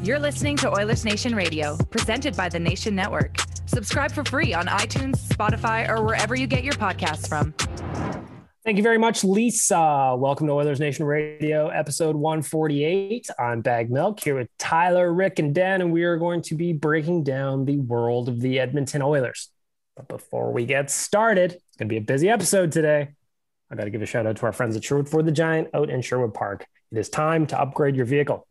You're listening to Oilersnation Radio, presented by the Nation Network. Subscribe for free on iTunes, Spotify, or wherever you get your podcasts from. Thank you very much, Lisa. Welcome to Oilersnation Radio, episode 148. I'm Bag Milk here with Tyler, Rick, and Dan, and we are going to be breaking down the world of the Edmonton Oilers. But before we get started, it's going to be a busy episode today. I got to give a shout out to our friends at Sherwood Ford the Giant out in Sherwood Park. It is time to upgrade your vehicle.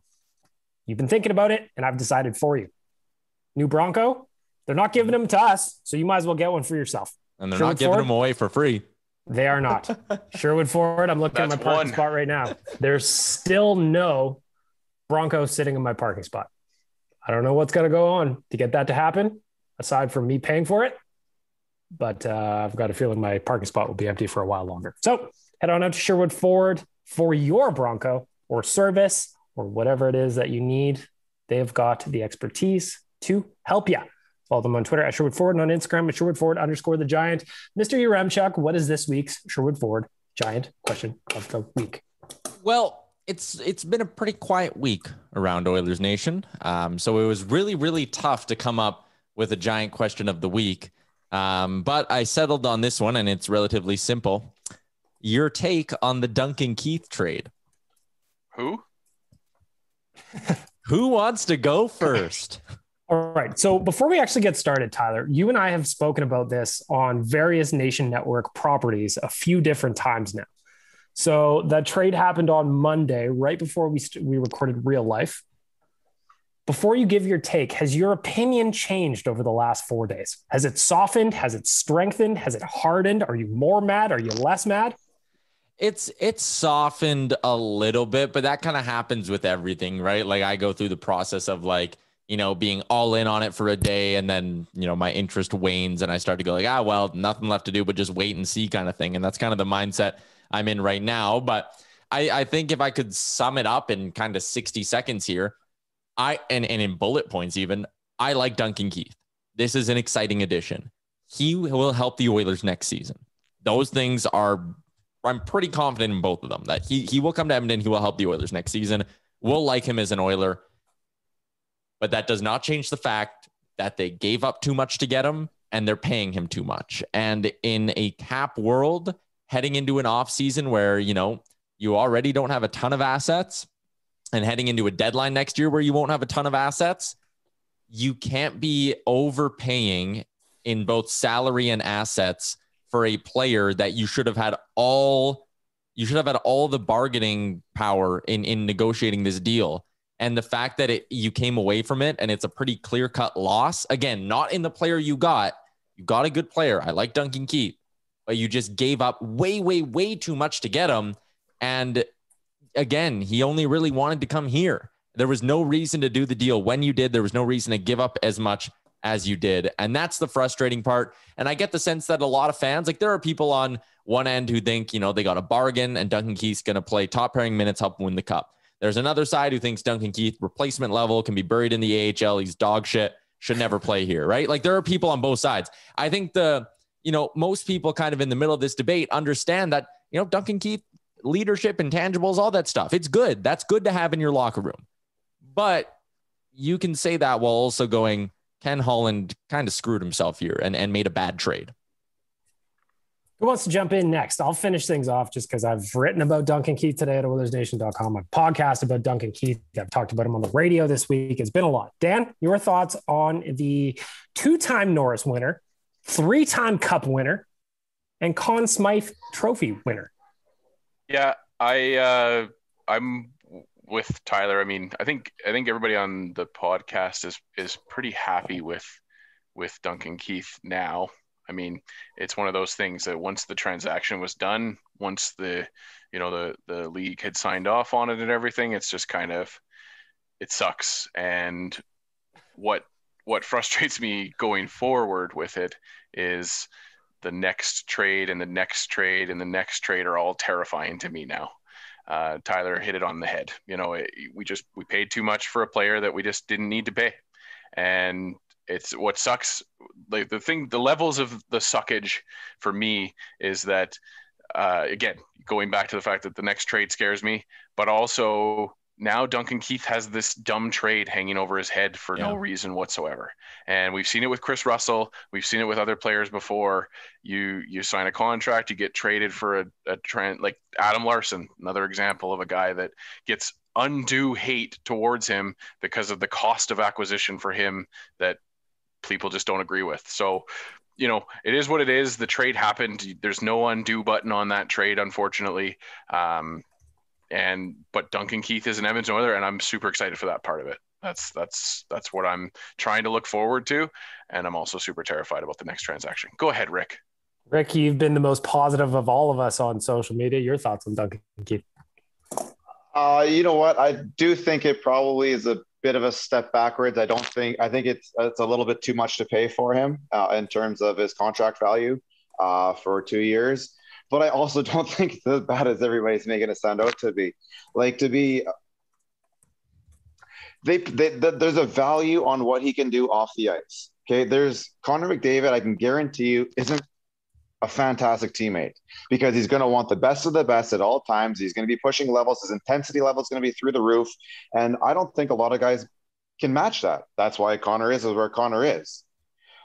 You've been thinking about it, and I've decided for you. New Bronco, they're not giving them to us, so you might as well get one for yourself. And they're not giving them away for free. They are not. Sherwood Ford, I'm looking at my parking spot right now. There's still no Bronco sitting in my parking spot. I don't know what's going to go on to get that to happen, aside from me paying for it. But I've got a feeling my parking spot will be empty for a while longer. So head on out to Sherwood Ford for your Bronco or service or whatever it is that you need. They've got the expertise to help you. Follow them on Twitter at Sherwood Ford and on Instagram at Sherwood Ford _the Giant. Mr. Yaremchuk, what is this week's Sherwood Ford Giant question of the week? Well, it's been a pretty quiet week around Oilers Nation. So it was really, really tough to come up with a Giant question of the week. But I settled on this one, and it's relatively simple. Your take on the Duncan Keith trade? Who? Who wants to go first? All right. So before we actually get started, Tyler, you and I have spoken about this on various Nation Network properties a few different times now. So that trade happened on Monday, right before we recorded Real Life. Before you give your take, has your opinion changed over the last 4 days? Has it softened? Has it strengthened? Has it hardened? Are you more mad? Are you less mad? It's softened a little bit, but that kind of happens with everything, right? Like I go through the process of being all in on it for a day, and then, my interest wanes and I start to go well, nothing left to do but just wait and see kind of thing. And that's kind of the mindset I'm in right now. But I think if I could sum it up in kind of 60 seconds here, and in bullet points even, I like Duncan Keith. This is an exciting addition. He will help the Oilers next season. Those things I'm pretty confident in both of them, that he will come to Edmonton. He will help the Oilers next season. We'll like him as an Oiler. But that does not change the fact that they gave up too much to get him and they're paying him too much. And in a cap world, heading into an off season where, you already don't have a ton of assets, and heading into a deadline next year where you won't have a ton of assets, you can't be overpaying in both salary and assets for a player that you should have had all the bargaining power in negotiating this deal. And the fact that you came away from it and it's a pretty clear-cut loss, again, not in the player you got a good player. I like Duncan Keith, but you just gave up way, way, way too much to get him. And again, he only really wanted to come here. There was no reason to do the deal when you did. There was no reason to give up as much as you did. And that's the frustrating part. And I get the sense that a lot of fans, there are people on one end who think, they got a bargain and Duncan Keith's going to play top pairing minutes, help win the cup. There's another side who thinks Duncan Keith, replacement level, can be buried in the AHL. He's dog shit, should never play here, right? There are people on both sides. I think most people kind of in the middle of this debate understand that, Duncan Keith, leadership, intangibles, all that stuff. It's good. That's good to have in your locker room. But you can say that while also going, Ken Holland kind of screwed himself here and made a bad trade. Who wants to jump in next? I'll finish things off just because I've written about Duncan Keith today at OilersNation.com. My podcast about Duncan Keith. I've talked about him on the radio this week. It's been a lot. Dan, your thoughts on the 2-time Norris winner, 3-time Cup winner, and Conn Smythe Trophy winner? Yeah, I'm with Tyler. I mean, I think everybody on the podcast is pretty happy with Duncan Keith now. I mean, it's one of those things that once the transaction was done, once the league had signed off on it and everything, it's just kind of, it sucks. And what frustrates me going forward with it is the next trade and the next trade and the next trade are all terrifying to me now. Tyler hit it on the head. We paid too much for a player that we just didn't need to pay. And it's what sucks. The levels of the suckage for me is that, again, going back to the fact that the next trade scares me, but also now Duncan Keith has this dumb trade hanging over his head for no reason whatsoever. And we've seen it with Chris Russell. We've seen it with other players before. You sign a contract, you get traded for a trend, like Adam Larson, another example of a guy that gets undue hate towards him because of the cost of acquisition for him that people just don't agree with. So, it is what it is. The trade happened. There's no undo button on that trade, unfortunately. But Duncan Keith is an Edmonton Oiler, and I'm super excited for that part of it. That's what I'm trying to look forward to, and I'm also super terrified about the next transaction. Go ahead, Rick. Rick, you've been the most positive of all of us on social media. Your thoughts on Duncan Keith? You know what? I do think it probably is a bit of a step backwards. I think it's a little bit too much to pay for him in terms of his contract value for 2 years. But I also don't think it's as bad as everybody's making it sound out to be. There's a value on what he can do off the ice. Okay, there's Connor McDavid. I can guarantee you isn't a fantastic teammate because he's going to want the best of the best at all times. He's going to be pushing levels. His intensity level is going to be through the roof. And I don't think a lot of guys can match that. That's why Connor is where Connor is.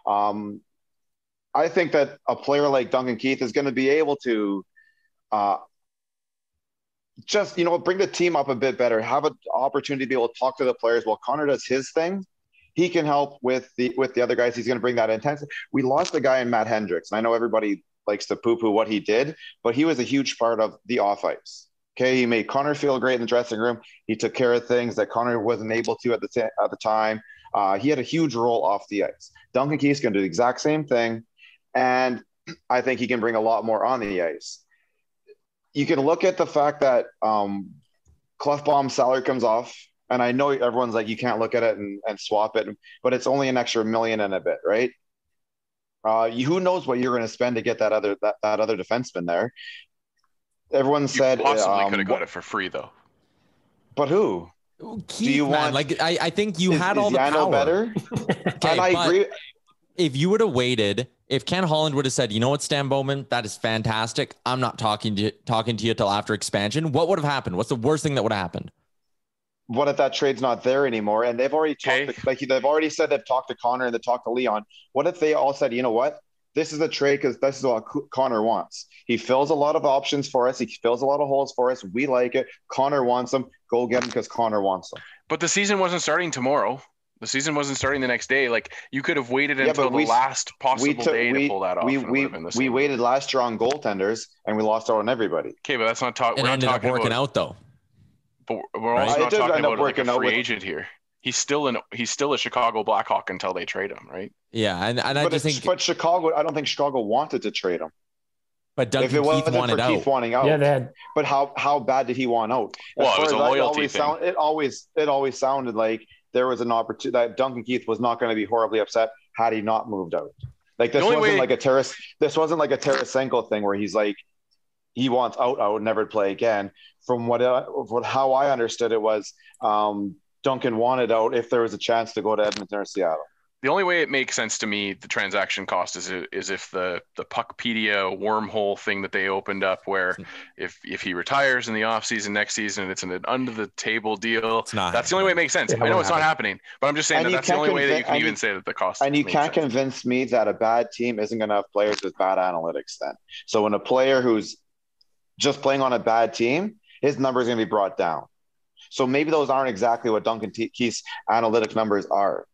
I think that a player like Duncan Keith is going to be able to just, bring the team up a bit better, have an opportunity to be able to talk to the players while Connor does his thing. He can help with the other guys. He's going to bring that intensity. We lost a guy in Matt Hendricks, and I know everybody likes to poo-poo what he did, but he was a huge part of the off ice. Okay, he made Connor feel great in the dressing room. He took care of things that Connor wasn't able to at the time. He had a huge role off the ice. Duncan Keith's going to do the exact same thing, and I think he can bring a lot more on the ice. You can look at the fact that Clefbaum's salary comes off, and I know everyone's like, you can't look at it and swap it, but it's only an extra $1 million and a bit, right? Who knows what you're going to spend to get that other defenseman there? Everyone said possibly could have got it for free though. But who? Keith, do you want? Like I think you had all the power. Better? Okay, and I agree. If you would have waited, if Ken Holland would have said, you know what, Stan Bowman, that is fantastic. I'm not talking to you till after expansion. What would have happened? What's the worst thing that would have happened? What if that trade's not there anymore? And they've already they've already said they've talked to Connor and they talked to Leon. What if they all said, you know what? This is a trade because this is what Connor wants. He fills a lot of options for us. He fills a lot of holes for us. We like it. Connor wants them. Go get them because Connor wants them. But the season wasn't starting tomorrow. The season wasn't starting the next day. Like, you could have waited until the last possible day to pull that off. We waited last year on goaltenders and we lost out on everybody. Okay, but that's not talking. It ended up working out though. But we're also not talking about like a free agent here. He's still a Chicago Blackhawk until they trade him, right? Yeah, and I just think. But Chicago, I don't think Chicago wanted to trade him. But Duncan Keith wanted out. Keith wanting out. Yeah, they had. But how bad did he want out? Well, it was a loyalty thing. It always sounded like there was an opportunity that Duncan Keith was not going to be horribly upset had he not moved out. Like this wasn't like a Tarasenko thing where he's like he wants out, never to play again. From how I understood it was Duncan wanted out if there was a chance to go to Edmonton or Seattle. The only way it makes sense to me, the transaction cost, is if the Puckpedia wormhole thing that they opened up, where if he retires in the offseason next season and it's an under the table deal, that's the only way it makes sense. I know it's not happening, but I'm just saying that's the only way that you can even say that the cost. And you can't convince me that a bad team isn't going to have players with bad analytics then. So when a player who's just playing on a bad team, his number is going to be brought down. So maybe those aren't exactly what Duncan Keith's analytic numbers are.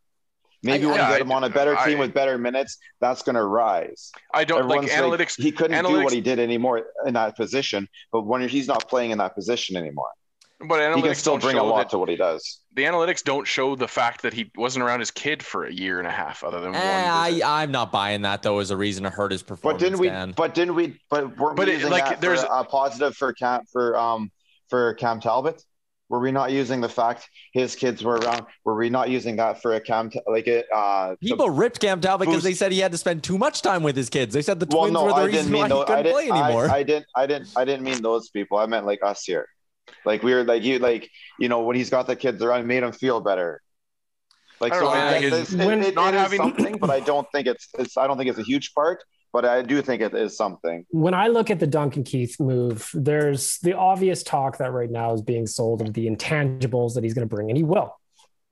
Maybe when you get him on a better team with better minutes, that's going to rise. I don't like analytics. He couldn't do what he did anymore in that position, but when he's not playing in that position anymore, but he can still bring a lot to what he does. The analytics don't show the fact that he wasn't around his kid for a year and a half, other than one visit. I'm not buying that though as a reason to hurt his performance. Weren't we using that there's a positive for Cam Talbot? Were we not using the fact his kids were around? Were we not using that for a people ripped Cam Talbot because they said he had to spend too much time with his kids. They said the twins were the reason why he couldn't play anymore. I didn't mean those people. I meant like us here. Like we were when he's got the kids around, it made him feel better. Like, so I guess something, but I don't think it's a huge part. but I do think it is something. When I look at the Duncan Keith move, there's the obvious talk that right now is being sold of the intangibles that he's going to bring, and he will.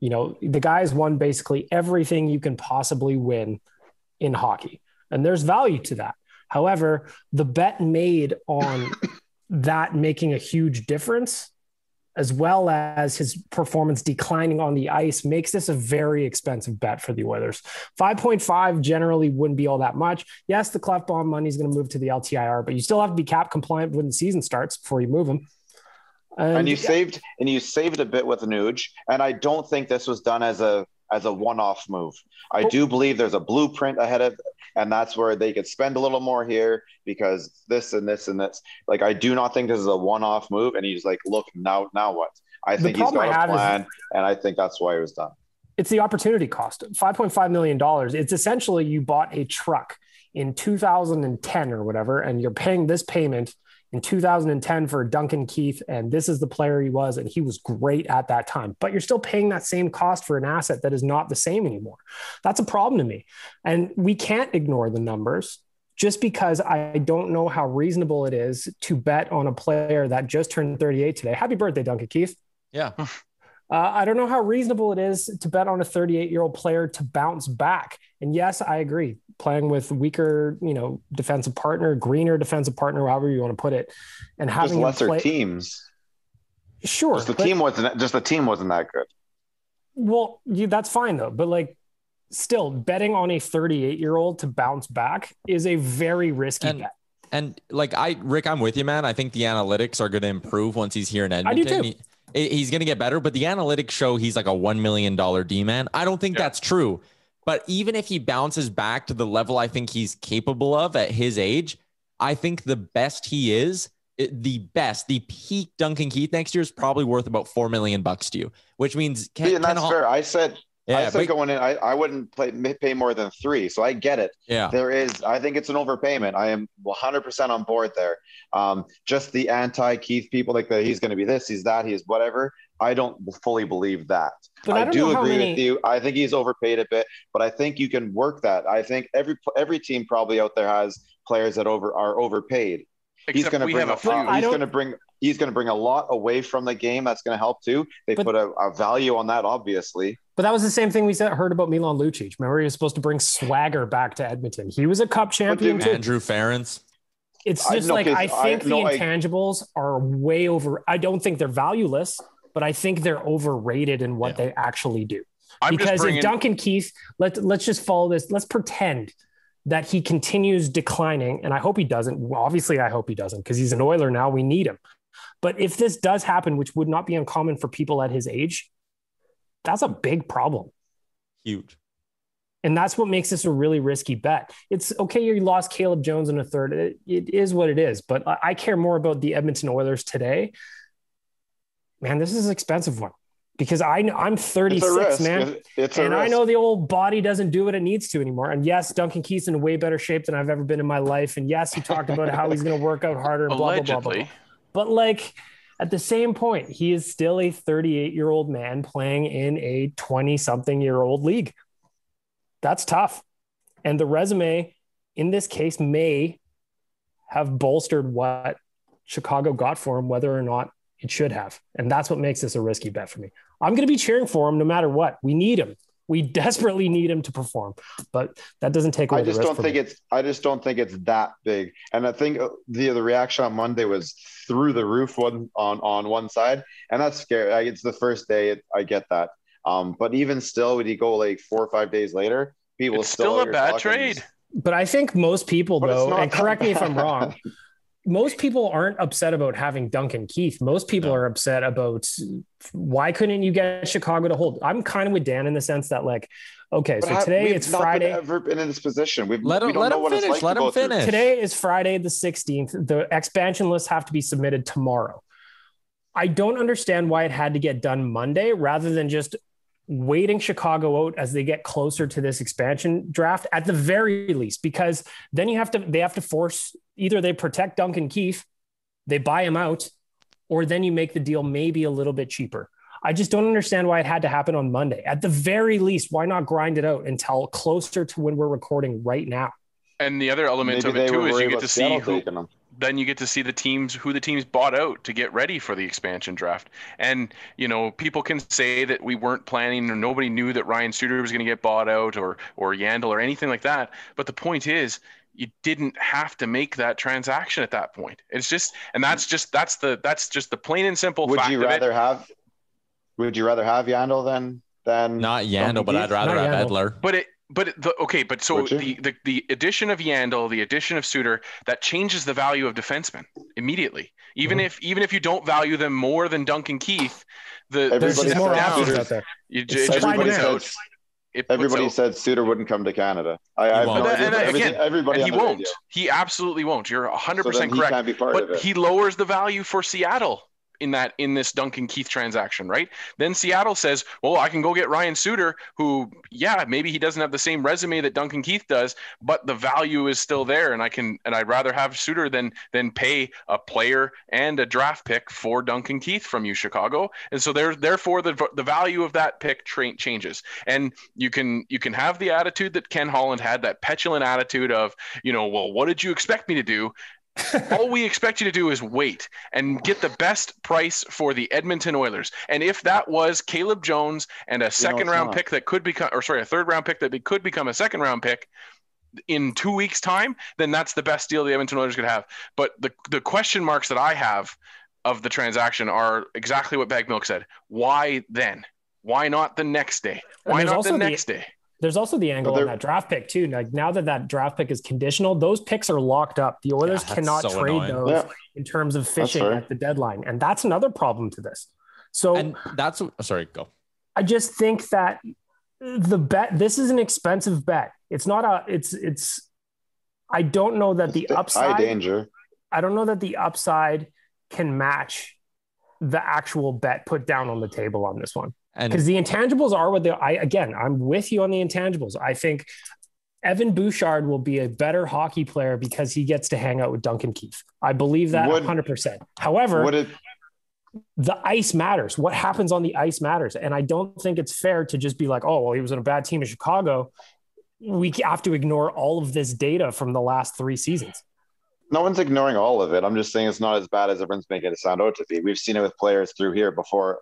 You know, the guy's won basically everything you can possibly win in hockey, and there's value to that. However, the bet made on that making a huge difference, as well as his performance declining on the ice, makes this a very expensive bet for the Oilers. 5.5 generally wouldn't be all that much. Yes, the Clefbaum money is going to move to the LTIR, but you still have to be cap compliant when the season starts before you move him. And you saved a bit with Nuge, and I don't think this was done as a one-off move. I do believe there's a blueprint ahead of, and that's where they could spend a little more here because this and this and this. Like, I do not think this is a one-off move. And he's like, look, now what? I think he's got a plan, and I think that's why it was done. It's the opportunity cost, $5.5 million. It's essentially you bought a truck in 2010 or whatever, and you're paying this payment in 2010 for Duncan Keith, and this is the player he was, and he was great at that time. But you're still paying that same cost for an asset that is not the same anymore. That's a problem to me. And we can't ignore the numbers just because I don't know how reasonable it is to bet on a player that just turned 38 today. Happy birthday, Duncan Keith. Yeah. I don't know how reasonable it is to bet on a 38-year-old player to bounce back. And yes, I agree. Playing with weaker, defensive partner, greener defensive partner, however you want to put it, and having lesser teams. Sure, the team wasn't that good. Well, that's fine though. But still, betting on a 38-year-old to bounce back is a very risky bet. And Rick, I'm with you, man. I think the analytics are going to improve once he's here in Edmonton. I do too. He's going to get better, but the analytics show he's like a $1 million D-man. I don't think that's true. But even if he bounces back to the level I think he's capable of at his age, I think the best he is, the peak Duncan Keith next year is probably worth about $4 million to you, which means that's fair. I said going in, I wouldn't pay more than 3. So I get it. Yeah. I think it's an overpayment. I am 100% on board there. Just the anti-Keith people he's going to be this, he's that, he's whatever. I don't fully believe that. But I do agree with you. I think he's overpaid a bit, but I think you can work that. I think every team probably out there has players that are overpaid. He's going to bring a lot away from the game. That's going to help too. They put a value on that, obviously. But that was the same thing we heard about Milan Lucic. Remember, he was supposed to bring swagger back to Edmonton. He was a cup champion too. Andrew Ference. It's just I think the intangibles are way over. I don't think they're valueless, but I think they're overrated in what they actually do. If Duncan Keith, let's just follow this. Let's pretend that he continues declining, and I hope he doesn't. Well, obviously, I hope he doesn't because he's an Oiler now. We need him. But if this does happen, which would not be uncommon for people at his age, that's a big problem. Huge. And that's what makes this a really risky bet. It's okay. You lost Caleb Jones in a third. It is what it is. But I care more about the Edmonton Oilers today. Man, this is an expensive one because I'm 36, man. And I know the old body doesn't do what it needs to anymore. And yes, Duncan Keith's in way better shape than I've ever been in my life. And yes, he talked about how he's going to work out harder and blah, blah, blah, blah. But at the same point, he is still a 38-year-old man playing in a 20-something-year-old league. That's tough. And the resume in this case may have bolstered what Chicago got for him, whether or not it should have. And that's what makes this a risky bet for me. I'm going to be cheering for him no matter what. We need him. We desperately need him to perform, but that doesn't take away. I just don't think it's that big. And I think the reaction on Monday was through the roof on one side, and that's scary. It's the first day. I get that. But even still, when you go 4 or 5 days later, it's still a bad trade. But I think most people, though, and correct me if I'm wrong, most people aren't upset about having Duncan Keith. Most people are upset about why couldn't you get Chicago to hold? I'm kind of with Dan in the sense that today it's Friday. We've never been in this position. Let him finish. Today is Friday the 16th. The expansion lists have to be submitted tomorrow. I don't understand why it had to get done Monday rather than just waiting Chicago out as they get closer to this expansion draft at the very least, because then they have to force either they protect Duncan Keith, they buy him out, or then you make the deal maybe a little bit cheaper. I just don't understand why it had to happen on Monday. At the very least, why not grind it out until closer to when we're recording right now? And the other element of it too is you get to see then you get to see who the teams bought out to get ready for the expansion draft. And, people can say that we weren't planning or nobody knew that Ryan Suter was going to get bought out or Yandel or anything like that. But the point is, you didn't have to make that transaction at that point. It's just, and that's just the plain and simple fact of it. Would you rather have Yandel than not Yandel, but I'd rather have Edler. So the addition of Yandel, the addition of Suter, that changes the value of defensemen immediately. Even if you don't value them more than Duncan Keith, there's more options out there. Everybody said Suter wouldn't come to Canada. He won't. He absolutely won't. You're 100% correct. But he lowers the value for Seattle in this Duncan Keith transaction, right? Then Seattle says, well, I can go get Ryan Suter, who, maybe he doesn't have the same resume that Duncan Keith does, but the value is still there. And I'd rather have Suter than pay a player and a draft pick for Duncan Keith from you, Chicago. And so therefore the value of that pick changes. And you can have the attitude that Ken Holland had, that petulant attitude of, well, what did you expect me to do? All we expect you to do is wait and get the best price for the Edmonton Oilers. And if that was Caleb Jones and a third round pick that could become a second round pick in 2 weeks' time, then that's the best deal the Edmonton Oilers could have. But the question marks that I have of the transaction are exactly what Bag Milk said. Why then? Why not the next day? Why not the next day? There's also the angle on that draft pick too. Like now that draft pick is conditional, those picks are locked up. The Oilers cannot trade those in terms of fishing at the deadline. And that's another problem to this. So go. I just think that this is an expensive bet. It's not I don't know that the upside, high danger. I don't know that the upside can match the actual bet put down on the table on this one. Because the intangibles are what I'm with you on the intangibles. I think Evan Bouchard will be a better hockey player because he gets to hang out with Duncan Keith. I believe that 100%. However, the ice matters. What happens on the ice matters. And I don't think it's fair to just be like, oh, well, he was in a bad team in Chicago. We have to ignore all of this data from the last 3 seasons. No one's ignoring all of it. I'm just saying it's not as bad as everyone's making it sound out to be. We've seen it with players through here before.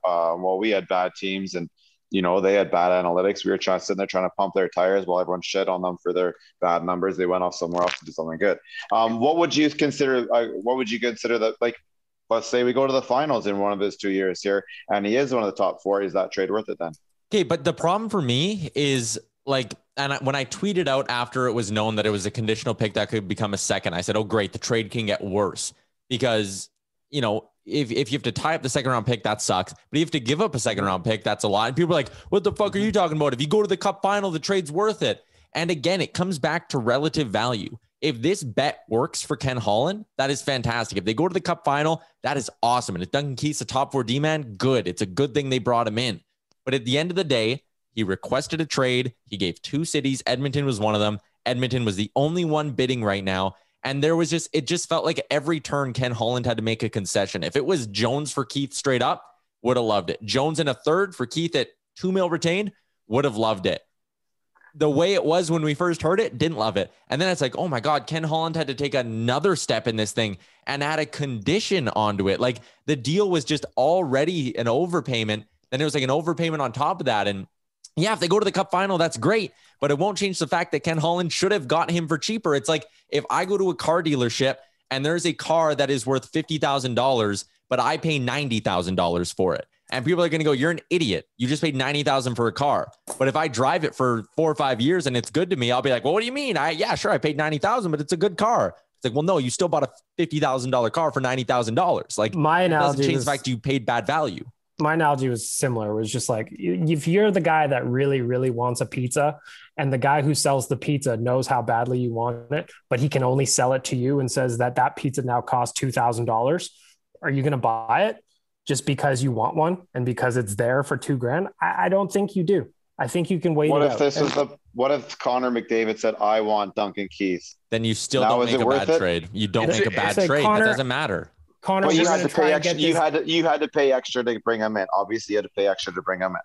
We had bad teams and, they had bad analytics. We were sitting there trying to pump their tires while everyone shit on them for their bad numbers. They went off somewhere else to do something good. What would you consider that, like, let's say we go to the finals in one of his 2 years here and he is one of the top 4. Is that trade worth it then? Okay, but the problem for me is when I tweeted out after it was known that it was a conditional pick that could become a second, I said, oh, great, the trade can get worse because, if you have to tie up the second round pick, that sucks. But you have to give up a second round pick, that's a lot. And people are like, what the fuck are you talking about? If you go to the Cup final, the trade's worth it. And again, it comes back to relative value. If this bet works for Ken Holland, that is fantastic. If they go to the Cup final, that is awesome. And if Duncan Keith's a top 4 D-man, good. It's a good thing they brought him in. But at the end of the day, he requested a trade. He gave 2 cities. Edmonton was one of them. Edmonton was the only one bidding right now. And it just felt like every turn Ken Holland had to make a concession. If it was Jones for Keith straight up, would have loved it. Jones in a third for Keith at $2 million retained, would have loved it. The way it was when we first heard it, didn't love it. And then it's like, oh my God, Ken Holland had to take another step in this thing and add a condition onto it. Like the deal was just already an overpayment. Then it was like an overpayment on top of that. And yeah, if they go to the Cup final, that's great, but it won't change the fact that Ken Holland should have got him for cheaper. It's like if I go to a car dealership and there's a car that is worth $50,000, but I pay $90,000 for it. And people are going to go, you're an idiot. You just paid $90,000 for a car. But if I drive it for 4 or 5 years and it's good to me, I'll be like, well, what do you mean? Yeah, sure. I paid $90,000, but it's a good car. It's like, well, no, you still bought a $50,000 car for $90,000. Like my analogy doesn't change the fact you paid bad value. My analogy was similar. It was just like, if you're the guy that really, really wants a pizza and the guy who sells the pizza knows how badly you want it, but he can only sell it to you and says that pizza now costs $2,000. Are you going to buy it just because you want one and because it's there for $2,000? I don't think you do. I think you can wait. What if Connor McDavid said, I want Duncan Keith? Then you still don't make a bad trade. You don't make a bad trade. That doesn't matter. Connor, well, you had to pay extra to bring him in. Obviously, you had to pay extra to bring him in.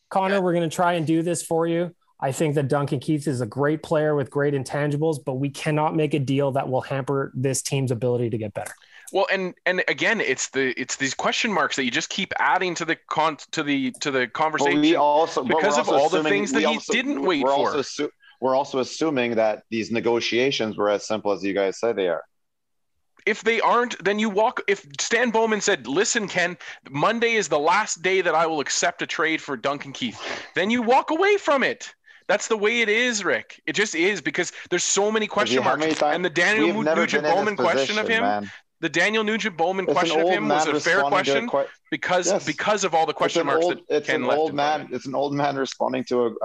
Connor, we're going to try and do this for you. I think that Duncan Keith is a great player with great intangibles, but we cannot make a deal that will hamper this team's ability to get better. Well, and again, it's these question marks that you just keep adding to the conversation because of all the things that he didn't wait for. We're also assuming that these negotiations were as simple as you guys say they are. If they aren't, then you walk. If Stan Bowman said, listen, Ken, Monday is the last day that I will accept a trade for Duncan Keith, then you walk away from it. That's the way it is, Rick. It just is, because there's so many question marks. And the Daniel Nugent-Bowman question of him, man. The Daniel Nugent-Bowman question of him was a fair question because of all the question marks that Ken left. It's an old man responding to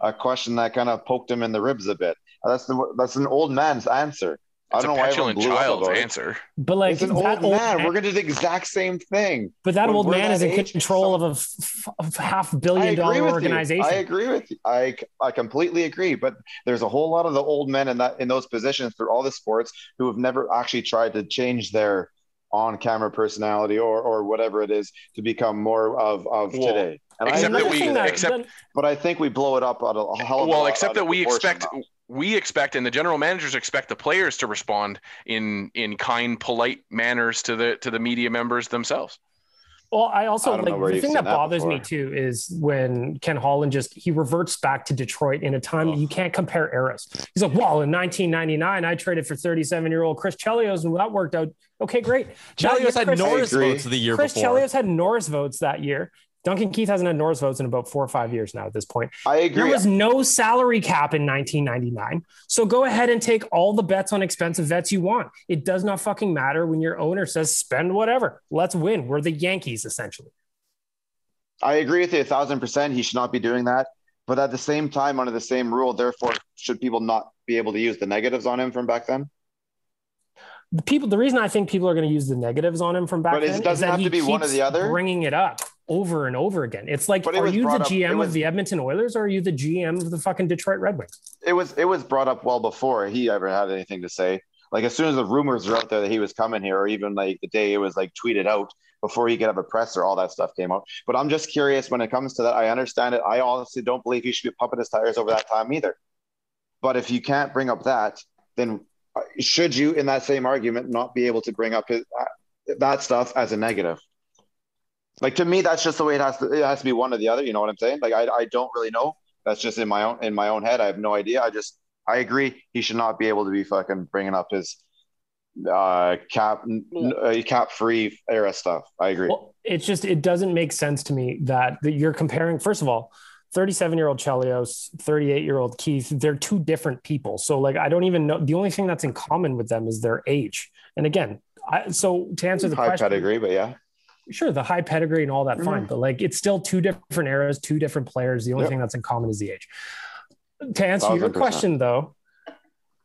a question that kind of poked him in the ribs a bit. That's an old man's answer. It's a petulant child's answer. But like, it's an old man. We're going to do the exact same thing. But that old man is in control of a $500 million organization. I agree with you. I completely agree. But there's a whole lot of the old men in those positions through all the sports who have never actually tried to change their on-camera personality or whatever it is to become more of today. And but I think we blow it up on a hell of a lot. Well, except that we expect, and the general managers expect, the players to respond in kind, polite manners to the media members themselves. Well, I also like the thing that bothers me too is when Ken Holland he reverts back to Detroit in a time that you can't compare eras. He's like, well, in 1999, I traded for 37-year-old Chris Chelios, and that worked out. Okay, great. Chelios had Norris votes the year before. Chris Chelios had Norris votes that year. Duncan Keith hasn't had Norris votes in about 4 or 5 years now at this point. I agree. There was no salary cap in 1999. So go ahead and take all the bets on expensive vets you want. It does not fucking matter when your owner says, spend whatever. Let's win. We're the Yankees, essentially. I agree with you 1,000%. He should not be doing that. But at the same time, under the same rule, therefore, should people not be able to use the negatives on him from back then? The reason I think people are going to use the negatives on him from back then it doesn't have to be one or the other. Bringing it up over and over again. It's like, are you the GM of the Edmonton Oilers, or are you the GM of the fucking Detroit Red Wings? It was brought up well before he ever had anything to say. Like, as soon as the rumors were out there that he was coming here, or even like the day it was like tweeted out before he could have a presser, all that stuff came out. But I'm just curious when it comes to that. I understand it. I honestly don't believe he should be pumping his tires over that time either. But if you can't bring up that, then should you, in that same argument, not be able to bring up that stuff as a negative? Like, to me, that's just the way it has to be one or the other. You know what I'm saying? Like, I don't really know. That's just in my own head. I have no idea. I agree. He should not be able to be fucking bringing up his cap free era stuff. I agree. Well, it doesn't make sense to me that you're comparing, first of all, 37-year-old Chelios, 38-year-old Keith, they're two different people. So like, I don't even know. The only thing that's in common with them is their age. And again, to answer the question, high pedigree, but yeah, sure, the high pedigree and all that, fine. But like, it's still two different eras, two different players. The only thing that's in common is the age. To answer your question though,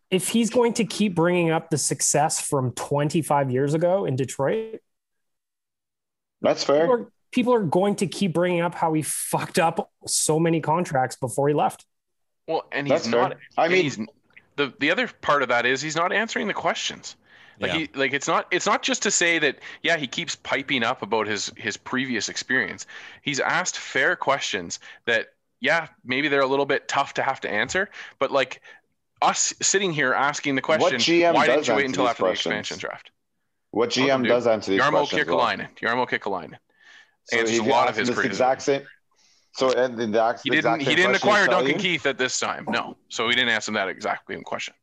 if he's going to keep bringing up the success from 25 years ago in Detroit, that's fair. People are going to keep bringing up how he fucked up so many contracts before he left. Well, and he's not. I mean, the other part of that is he's not answering the questions. Like it's not just to say that, yeah, he keeps piping up about his previous experience. He's asked fair questions that, yeah, maybe they're a little bit tough to have to answer, but like us sitting here asking the question, why didn't you wait until after the expansion draft? What GM does answer these questions? Jarmo Kekalainen. So answers a lot of his criticism. He didn't acquire Duncan Keith at this time. No. So he didn't ask him that exact same question.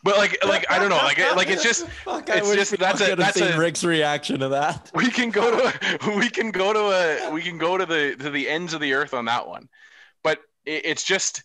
But like I don't know, like it's just that's Rick's reaction to that. We can go to the ends of the earth on that one. But it's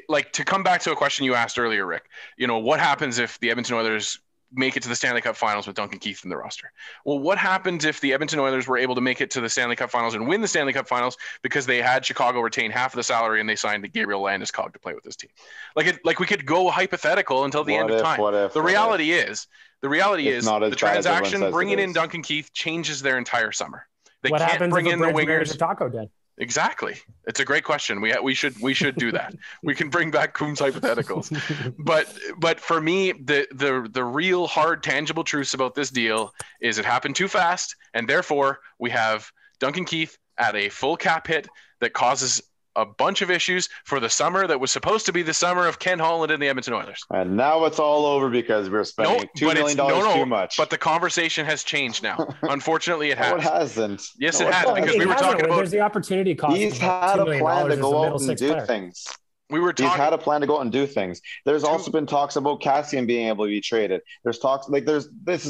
like, to come back to a question you asked earlier, Rick, you know, what happens if the Edmonton Oilers make it to the Stanley Cup Finals with Duncan Keith in the roster? Well, what happens if the Edmonton Oilers were able to make it to the Stanley Cup Finals and win the Stanley Cup Finals because they had Chicago retain half of the salary and they signed Gabriel Landeskog to play with this team? Like we could go hypothetical until the end of time. The reality is the transaction bringing in Duncan Keith changes their entire summer. They can't bring in the wingers. Taco Den. Exactly. It's a great question. We should do that. We can bring back Coombs hypotheticals. But for me, the real hard tangible truths about this deal is it happened too fast, and therefore we have Duncan Keith at a full cap hit that causes a bunch of issues for the summer that was supposed to be the summer of Ken Holland and the Edmonton Oilers. And now it's all over because we're spending $2 million too much. But the conversation has changed now. Unfortunately, it has. No, it hasn't. Yes, it has, because we were talking about. There's the opportunity cost. He's had a plan to go out and do things. He's had a plan to go out and do things. There's also been talks about Cassian being able to be traded. There's talks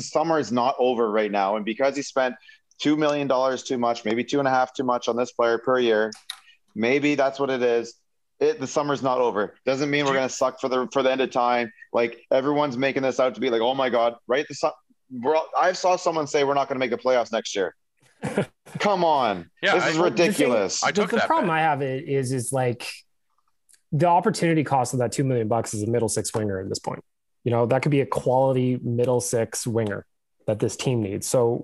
summer is not over right now. And because he spent $2 million too much, maybe 2.5 too much on this player per year, maybe that's what it is. The summer's not over. Doesn't mean we're going to suck for the end of time. Like, everyone's making this out to be like, oh my God, right? I saw someone say we're not going to make the playoffs next year. Come on. Yeah, this is ridiculous. The problem I have is like, the opportunity cost of that $2 million is a middle six winger at this point. That could be a quality middle six winger that this team needs. So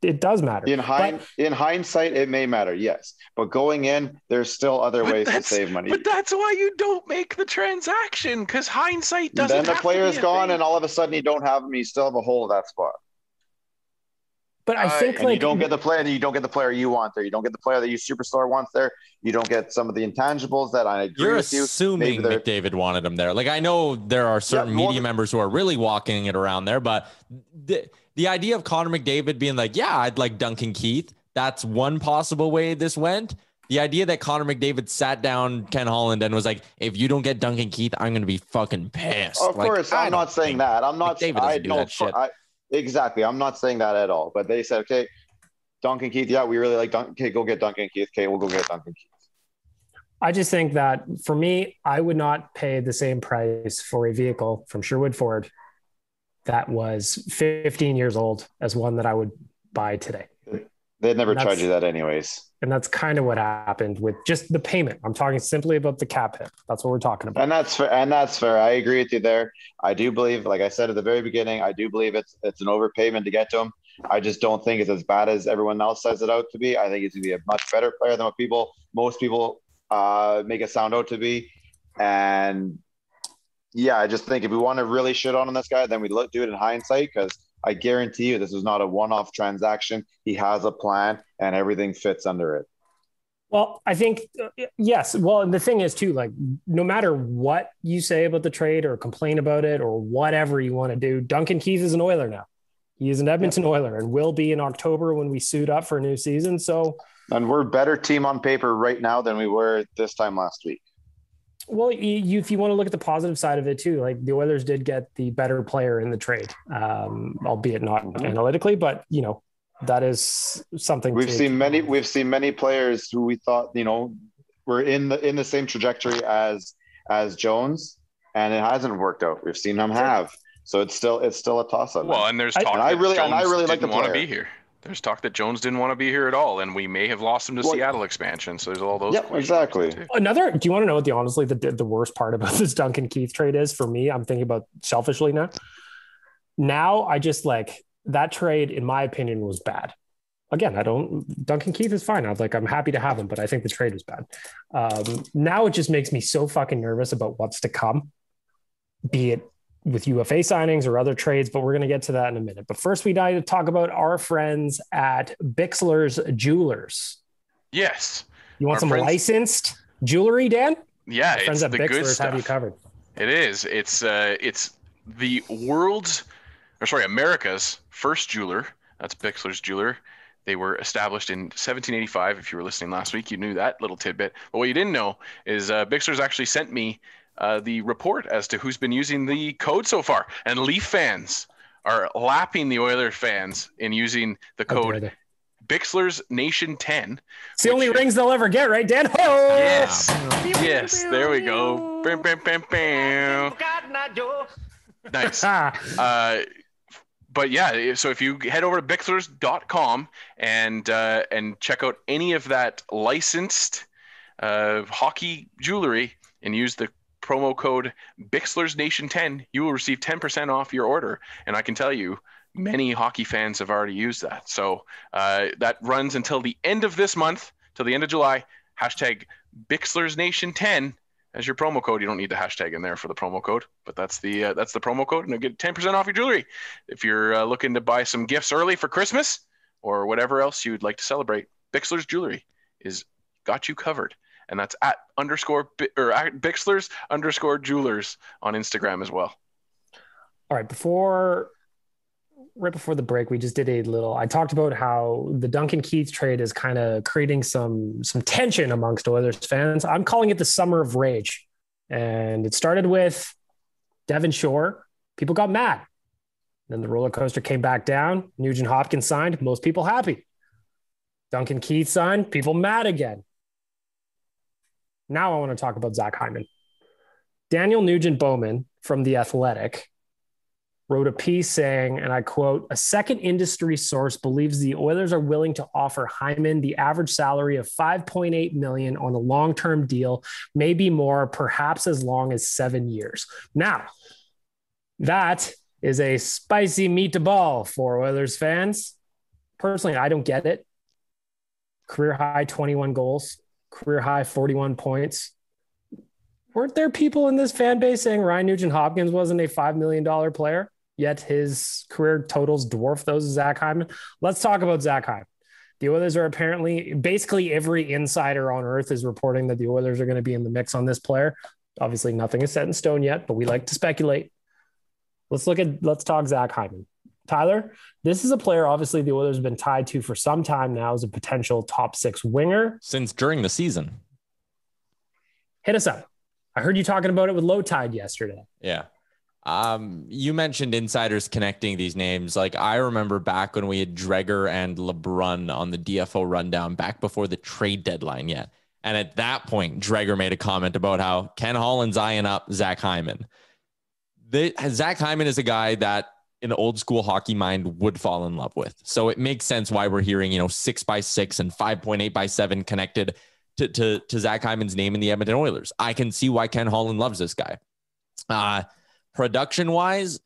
it does matter. In hindsight, it may matter, yes. But going in, there's still other ways to save money. But that's why you don't make the transaction, because hindsight doesn't. Then the player's gone, and all of a sudden you don't have him. You still have a hole at that spot. But I think you don't get the player, and you don't get the player you want there. You don't get the player that you superstar wants there. You don't get some of the intangibles that I agree with you. You're assuming McDavid wanted him there. Like, I know there are certain media members who are really walking it around there, but the idea of Connor McDavid being like, yeah, I'd like Duncan Keith. That's one possible way this went. The idea that Connor McDavid sat down Ken Holland and was like, if you don't get Duncan Keith, I'm going to be fucking pissed. Of course, I'm not saying that. I'm not saying that shit. Exactly. I'm not saying that at all. But they said, okay, Duncan Keith. Yeah, we really like Duncan. Okay, go get Duncan Keith. Okay, we'll go get Duncan Keith. I just think that for me, I would not pay the same price for a vehicle from Sherwood Ford that was 15 years old as one that I would buy today. They'd never charge you that anyways. And that's kind of what happened with just the payment. I'm talking simply about the cap hit. That's what we're talking about. And that's fair. I agree with you there. I do believe, like I said at the very beginning, I do believe it's an overpayment to get to him. I just don't think it's as bad as everyone else says it out to be. I think he's going to be a much better player than what most people make it sound out to be. And yeah, I just think if we want to really shit on this guy, then we do it in hindsight, because I guarantee you this is not a one-off transaction. He has a plan and everything fits under it. Well, I think, yes. Well, and the thing is too, like, no matter what you say about the trade or complain about it or whatever you want to do, Duncan Keith is an Oiler now. He is an Edmonton Oiler and will be in October when we suit up for a new season. So, and we're a better team on paper right now than we were this time last week. Well, if you want to look at the positive side of it too, like, the Oilers did get the better player in the trade, albeit not analytically, but that is something. We've seen many players who we thought were in the same trajectory as Jones, and it hasn't worked out. We've seen them have, so it's still a toss up. Well, and there's talk I really like the want to be here. There's talk that Jones didn't want to be here at all, and we may have lost him to Seattle expansion. So there's all those. Yeah, exactly. Do you want to know what the worst part about this Duncan Keith trade is for me? I'm thinking about selfishly now. Now I just like that trade, in my opinion, was bad. Again, Duncan Keith is fine. I'm happy to have him, but I think the trade was bad. Now it just makes me so fucking nervous about what's to come, be it with UFA signings or other trades, but we're going to get to that in a minute. But first, we need to talk about our friends at Bixler's Jewelers. Yes. You want licensed jewelry, Dan? Yeah, our friends at the Bixler's good stuff. Have you covered. It is. It's the America's first jeweler. That's Bixler's Jeweler. They were established in 1785. If you were listening last week, you knew that little tidbit. But what you didn't know is Bixler's actually sent me the report as to who's been using the code so far. And Leaf fans are lapping the Oilers fans in using the code Bixler's Nation 10. It's the only rings they'll ever get, right, Dan? Oh! Yes. Yes. There we go. Bam, bam, bam, bam. Nice. But yeah, so if you head over to Bixlers.com and check out any of that licensed hockey jewelry and use the promo code BixlersNation10, you will receive 10% off your order. And I can tell you, many hockey fans have already used that. So that runs until the end of this month, till the end of July. Hashtag BixlersNation10 as your promo code. You don't need the hashtag in there for the promo code, but that's the promo code, and you'll get 10% off your jewelry. If you're looking to buy some gifts early for Christmas or whatever else you'd like to celebrate, Bixler's Jewelry is got you covered. and that's at at Bixlers_Jewelers on Instagram as well. All right. Right before the break, we just did I talked about how the Duncan Keith trade is kind of creating some tension amongst Oilers fans. I'm calling it the summer of rage. And it started with Devon Shore. People got mad. Then the roller coaster came back down. Nugent Hopkins signed. Most people happy. Duncan Keith signed. People mad again. Now I want to talk about Zach Hyman. Daniel Nugent-Bowman from The Athletic wrote a piece saying, and I quote, "A second industry source believes the Oilers are willing to offer Hyman the average salary of $5.8 million on a long-term deal, maybe more, perhaps as long as 7 years." Now, that is a spicy meatball for Oilers fans. Personally, I don't get it. Career high 21 goals, career high 41 points. Weren't there people in this fan base saying Ryan Nugent-Hopkins wasn't a $5 million player, yet his career totals dwarf those of Zach Hyman? Let's talk about Zach Hyman. The Oilers are apparently, basically every insider on earth is reporting that the Oilers are going to be in the mix on this player. Obviously, nothing is set in stone yet, but we like to speculate. Let's talk Zach Hyman. Tyler, this is a player, obviously, the Oilers have been tied to for some time now as a potential top 6 winger. Since during the season. Hit us up. I heard you talking about it with Low Tide yesterday. Yeah. You mentioned insiders connecting these names. Like, I remember back when we had Dreger and LeBrun on the DFO rundown back before the trade deadline yet. And at that point, Dreger made a comment about how Ken Holland's eyeing up Zach Hyman. Zach Hyman is a guy that an old school hockey mind would fall in love with. So it makes sense why we're hearing, 6x6 and 5.8x7 connected to Zach Hyman's name in the Edmonton Oilers. I can see why Ken Holland loves this guy. Production wise,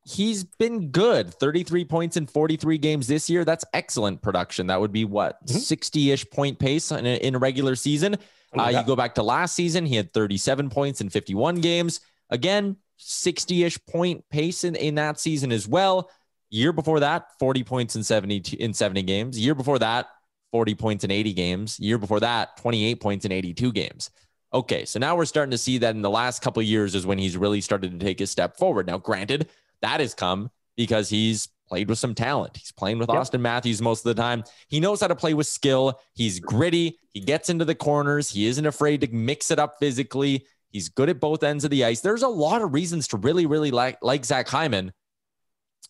he's been good. 33 points in 43 games this year. That's excellent production. That would be 60-ish point pace in a regular season. You go back to last season, he had 37 points in 51 games. Again, 60-ish point pace in that season as well. Year before that, 40 points in 70 games. Year before that, 40 points in 80 games. Year before that, 28 points in 82 games. Okay, so now we're starting to see that in the last couple of years is when he's really started to take a step forward. Now, granted, that has come because he's played with some talent. He's playing with Austin Matthews most of the time. He knows how to play with skill. He's gritty. He gets into the corners. He isn't afraid to mix it up physically. He's good at both ends of the ice. There's a lot of reasons to really, really like Zach Hyman,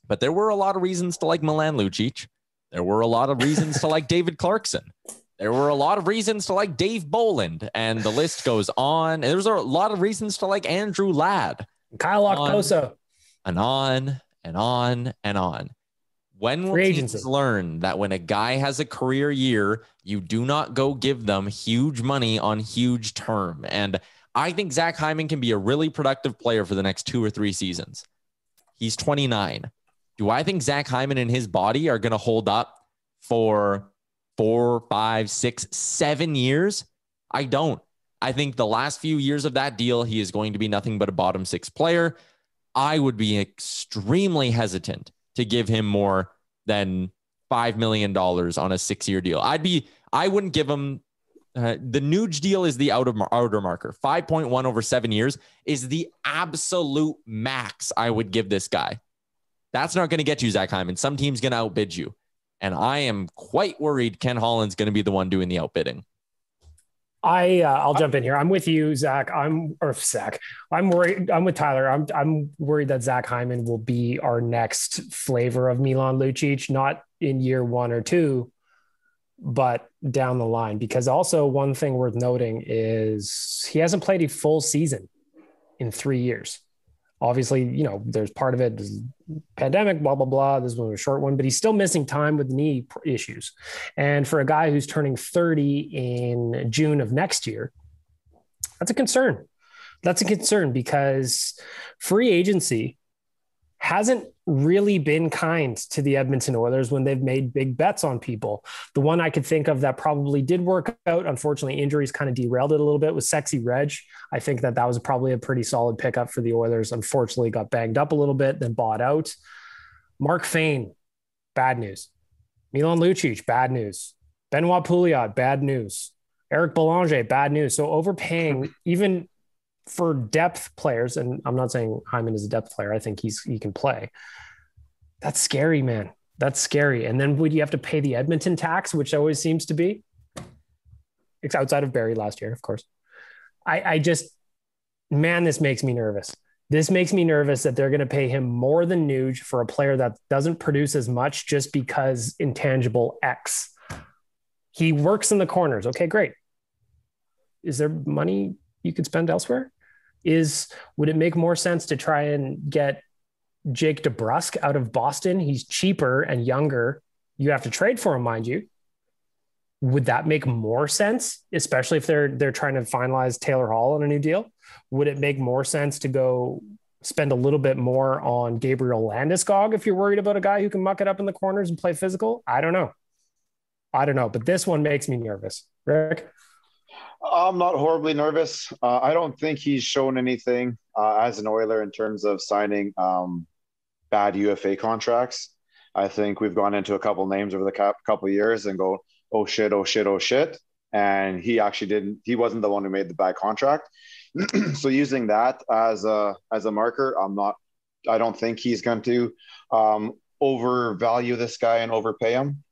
but there were a lot of reasons to like Milan Lucic. There were a lot of reasons to like David Clarkson. There were a lot of reasons to like Dave Boland, and the list goes on. And there's a lot of reasons to like Andrew Ladd. Kyle Okposo. And on and on and on. When will teams learn that when a guy has a career year, you do not go give them huge money on huge term? And I think Zach Hyman can be a really productive player for the next 2 or 3 seasons. He's 29. Do I think Zach Hyman and his body are going to hold up for 4, 5, 6, 7 years? I don't. I think the last few years of that deal, he is going to be nothing but a bottom 6 player. I would be extremely hesitant to give him more than $5 million on a 6-year deal. I wouldn't give him the Nuge deal is the outer marker. 5.1 over 7 years is the absolute max I would give this guy. That's not going to get you Zach Hyman. Some team's going to outbid you. And I am quite worried Ken Holland's going to be the one doing the outbidding. I'll jump in here. I'm with you, Zach. I'm worried. I'm with Tyler. I'm worried that Zach Hyman will be our next flavor of Milan Lucic, not in year 1 or 2, but down the line. Because also one thing worth noting is he hasn't played a full season in 3 years. Obviously, there's part of it is pandemic, blah, blah, blah. This was a short one, but he's still missing time with knee issues. And for a guy who's turning 30 in June of next year, that's a concern. That's a concern because free agency hasn't really been kind to the Edmonton Oilers when they've made big bets on people. The one I could think of that probably did work out, unfortunately, injuries kind of derailed it a little bit, was Sexy Reg. I think that was probably a pretty solid pickup for the Oilers. Unfortunately, got banged up a little bit, then bought out. Mark Fane, bad news. Milan Lucic, bad news. Benoit Pouliot, bad news. Eric Belanger, bad news. So overpaying even for depth players, and I'm not saying Hyman is a depth player. I think he can play. That's scary, man. That's scary. And then would you have to pay the Edmonton tax, which always seems to be? It's outside of Barrie last year, of course. I just, man, this makes me nervous. This makes me nervous that they're going to pay him more than Nuge for a player that doesn't produce as much just because intangible X. He works in the corners. Okay, great. Is there money you could spend elsewhere? Would it make more sense to try and get Jake DeBrusk out of Boston? He's cheaper and younger. You have to trade for him, mind you. Would that make more sense, especially if they're trying to finalize Taylor Hall on a new deal? Would it make more sense to go spend a little bit more on Gabriel Landeskog if you're worried about a guy who can muck it up in the corners and play physical? I don't know. But this one makes me nervous. Rick? I'm not horribly nervous. I don't think he's shown anything as an Oiler in terms of signing bad UFA contracts. I think we've gone into a couple names over the couple of years and go, oh shit. And he wasn't the one who made the bad contract. So using that as a marker, I don't think he's going to overvalue this guy and overpay him.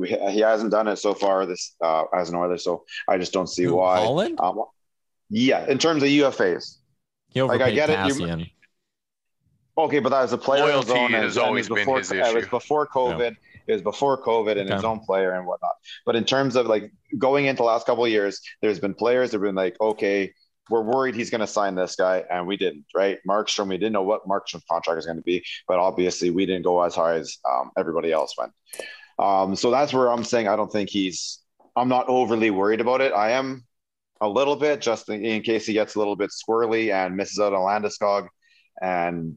He hasn't done it so far as an Oiler, so I just don't see why. Holland? Yeah, in terms of UFAs. He overpaid I get Cassian. it. Okay, but that was a player Loyalty of his own, has always been his issue. It was before COVID. Yeah. It was before COVID and his own player and whatnot. But in terms of like going into the last couple of years, there's been players that have been like, okay, we're worried he's going to sign this guy, and we didn't, right? Markstrom, we didn't know what Markstrom's contract is going to be, but obviously we didn't go as high as everybody else went. So that's where I'm saying I'm not overly worried about it. I am a little bit, just in case he gets a little bit squirrely and misses out on Landeskog and,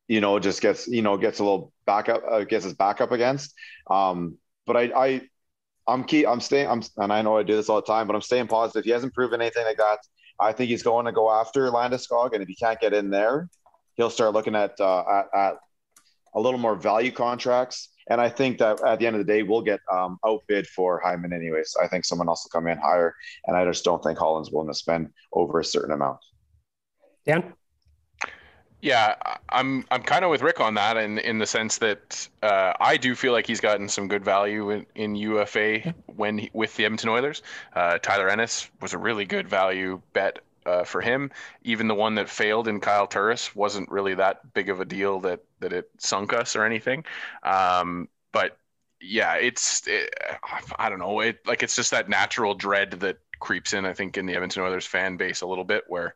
just gets a little backup, gets his back up against. But I'm staying, and I know I do this all the time, but I'm staying positive. He hasn't proven anything like that. I think he's going to go after Landeskog, and if he can't get in there, he'll start looking at a little more value contracts. And I think that at the end of the day, we'll get outbid for Hyman anyways. I think someone else will come in higher, and I just don't think Holland's willing to spend over a certain amount. Dan? Yeah, I'm kind of with Rick on that, in the sense that I do feel like he's gotten some good value in UFA with the Edmonton Oilers. Tyler Ennis was a really good value bet for him. Even the one that failed in Kyle Turris wasn't really that big of a deal that it sunk us or anything. But yeah, I don't know. It's just that natural dread that creeps in, I think, in the Edmonton Oilers fan base a little bit, where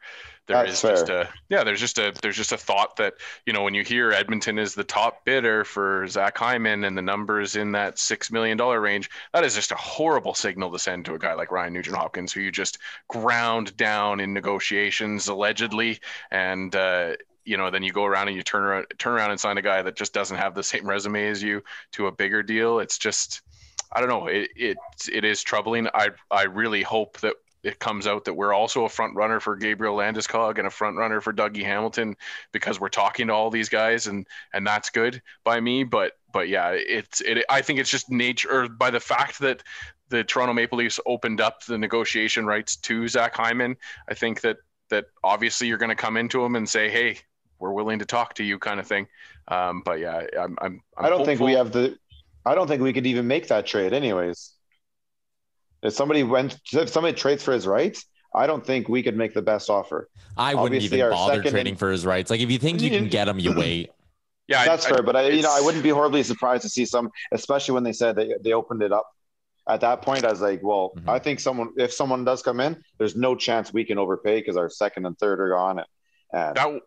there's just a thought that, when you hear Edmonton is the top bidder for Zach Hyman and the numbers in that $6 million range, that is just a horrible signal to send to a guy like Ryan Nugent-Hopkins, who you just ground down in negotiations allegedly, and then you go around and you turn around and sign a guy that just doesn't have the same resume as you to a bigger deal. It's just, I don't know. It is troubling. I really hope that it comes out that we're also a front runner for Gabriel Landeskog and a front runner for Dougie Hamilton, because we're talking to all these guys, and that's good by me. But yeah, I think it's just nature, or by the fact that the Toronto Maple Leafs opened up the negotiation rights to Zach Hyman. I think that obviously you're going to come into him and say, hey, we're willing to talk to you, kind of thing. But yeah, I don't think we could even make that trade anyways. If somebody trades for his rights, I don't think we could make the best offer. I wouldn't even bother trading for his rights. Like, if you think you can get him, you wait. Yeah, that's fair. But I wouldn't be horribly surprised to see some, especially when they said they opened it up. At that point, I was like, well, I think if someone does come in, there's no chance we can overpay because our second and third are gone.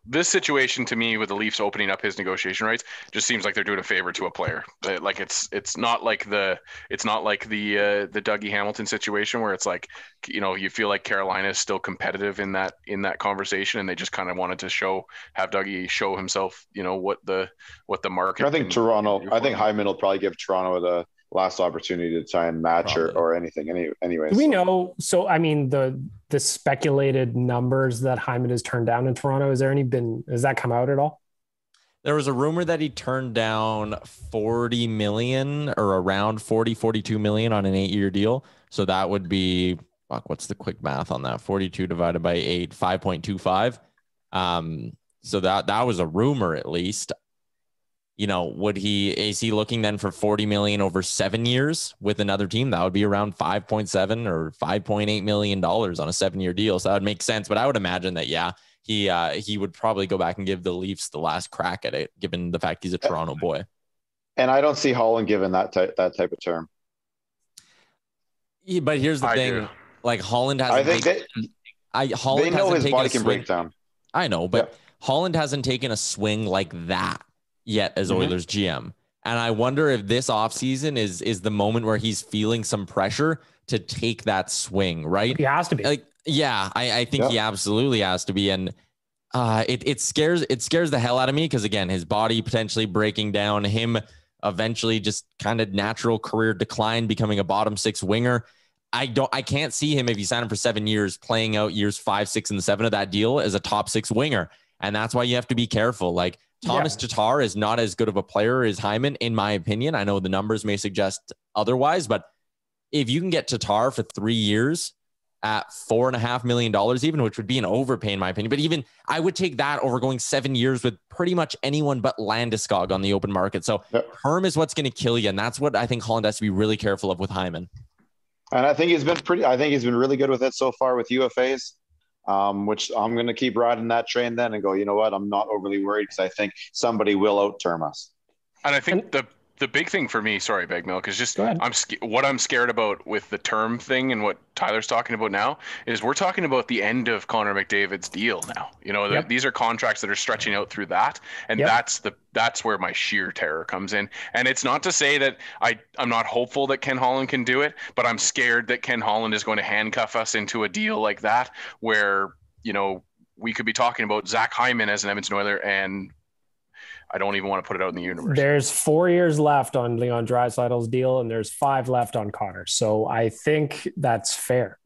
This situation, to me, with the Leafs opening up his negotiation rights, just seems like they're doing a favor to a player. Like it's not like the Dougie Hamilton situation where it's like, you feel like Carolina is still competitive in that conversation, and they just kind of wanted to have Dougie show himself, what the market. I think Hyman will probably give Toronto the last opportunity to try and match or anything anyway. Do we know? So, I mean, the speculated numbers that Hyman has turned down in Toronto, has that come out at all? There was a rumor that he turned down 40 million or around 42 million on an 8-year deal. So that would be what's the quick math on that? 42 divided by 8, 5.25. So that was a rumor, at least. You know, is he looking then for 40 million over 7 years with another team? That would be around 5.7 or 5.8 million dollars on a 7-year deal. So that would make sense. But I would imagine that, he would probably go back and give the Leafs the last crack at it, given the fact he's a Toronto boy. And I don't see Holland given that type of term. Yeah, but here's the thing. Do. Like Holland hasn't. They know his body can break down. I know, but Holland hasn't taken a swing like that yet as Oilers GM. And I wonder if this offseason is the moment where he's feeling some pressure to take that swing, right? He has to be. Like, yeah, I think he absolutely has to be. And it scares the hell out of me because, again, his body potentially breaking down, him eventually just kind of natural career decline, becoming a bottom 6 winger. I can't see him, if you sign him for 7 years, playing out years 5, 6, and 7 of that deal as a top 6 winger. And that's why you have to be careful. Like, Thomas Tatar is not as good of a player as Hyman, in my opinion. I know the numbers may suggest otherwise, but if you can get Tatar for 3 years at $4.5 million, even, which would be an overpay in my opinion, but even I would take that over going 7 years with pretty much anyone but Landeskog on the open market. So term is what's going to kill you. And that's what I think Holland has to be really careful of with Hyman. And I think he's been really good with it so far with UFAs. Which I'm going to keep riding that train then and go, you know what? I'm not overly worried because I think somebody will out-term us. And I think the big thing for me, sorry, Bag Milk, is just what I'm scared about with the term thing and what Tyler's talking about now is we're talking about the end of Connor McDavid's deal now. You know, these are contracts that are stretching out through that, and that's where my sheer terror comes in. And it's not to say that I'm not hopeful that Ken Holland can do it, but I'm scared that Ken Holland is going to handcuff us into a deal like that where, you know, we could be talking about Zach Hyman as an Edmonton Oiler, and I don't even want to put it out in the universe. There's 4 years left on Leon Draisaitl's deal, and there's 5 left on Connor. So I think that's fair.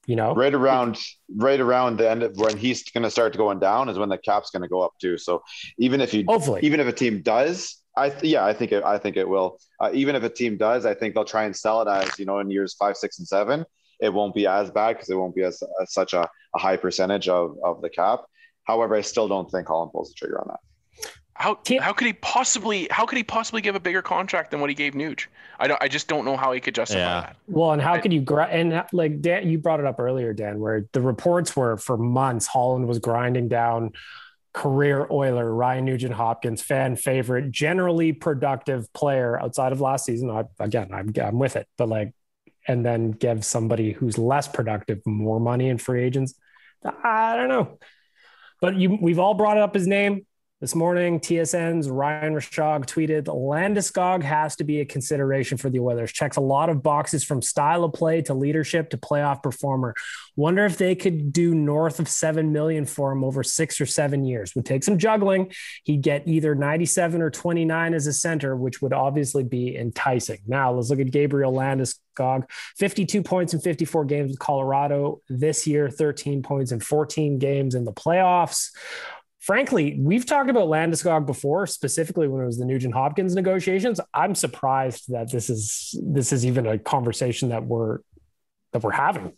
You know, right around the end of when he's going to start going down is when the cap's going to go up too. So even if a team does, I think it will. Even if a team does, I think they'll try and sell it as, you know, in years 5, 6, and 7, it won't be as bad because it won't be as such a high percentage of the cap. However, I still don't think Holland pulls the trigger on that. How could he possibly give a bigger contract than what he gave Nuge? I just don't know how he could justify that. Well, and how could you like Dan, you brought it up earlier, Dan, where the reports were for months Holland was grinding down career Oiler Ryan Nugent-Hopkins, fan favorite, generally productive player outside of last season. I'm with it, but like, and then give somebody who's less productive more money in free agents. I don't know, but we've all brought up his name. This morning, TSN's Ryan Rashog tweeted, Landeskog has to be a consideration for the Oilers. Checks a lot of boxes from style of play to leadership to playoff performer. Wonder if they could do north of $7 million for him over 6 or 7 years. Would take some juggling. He'd get either 97 or 29 as a center, which would obviously be enticing. Now let's look at Gabriel Landeskog. 52 points in 54 games with Colorado this year, 13 points in 14 games in the playoffs. Frankly, we've talked about Landeskog before, specifically when it was the Nugent-Hopkins negotiations. I'm surprised that this is even a conversation that we're having.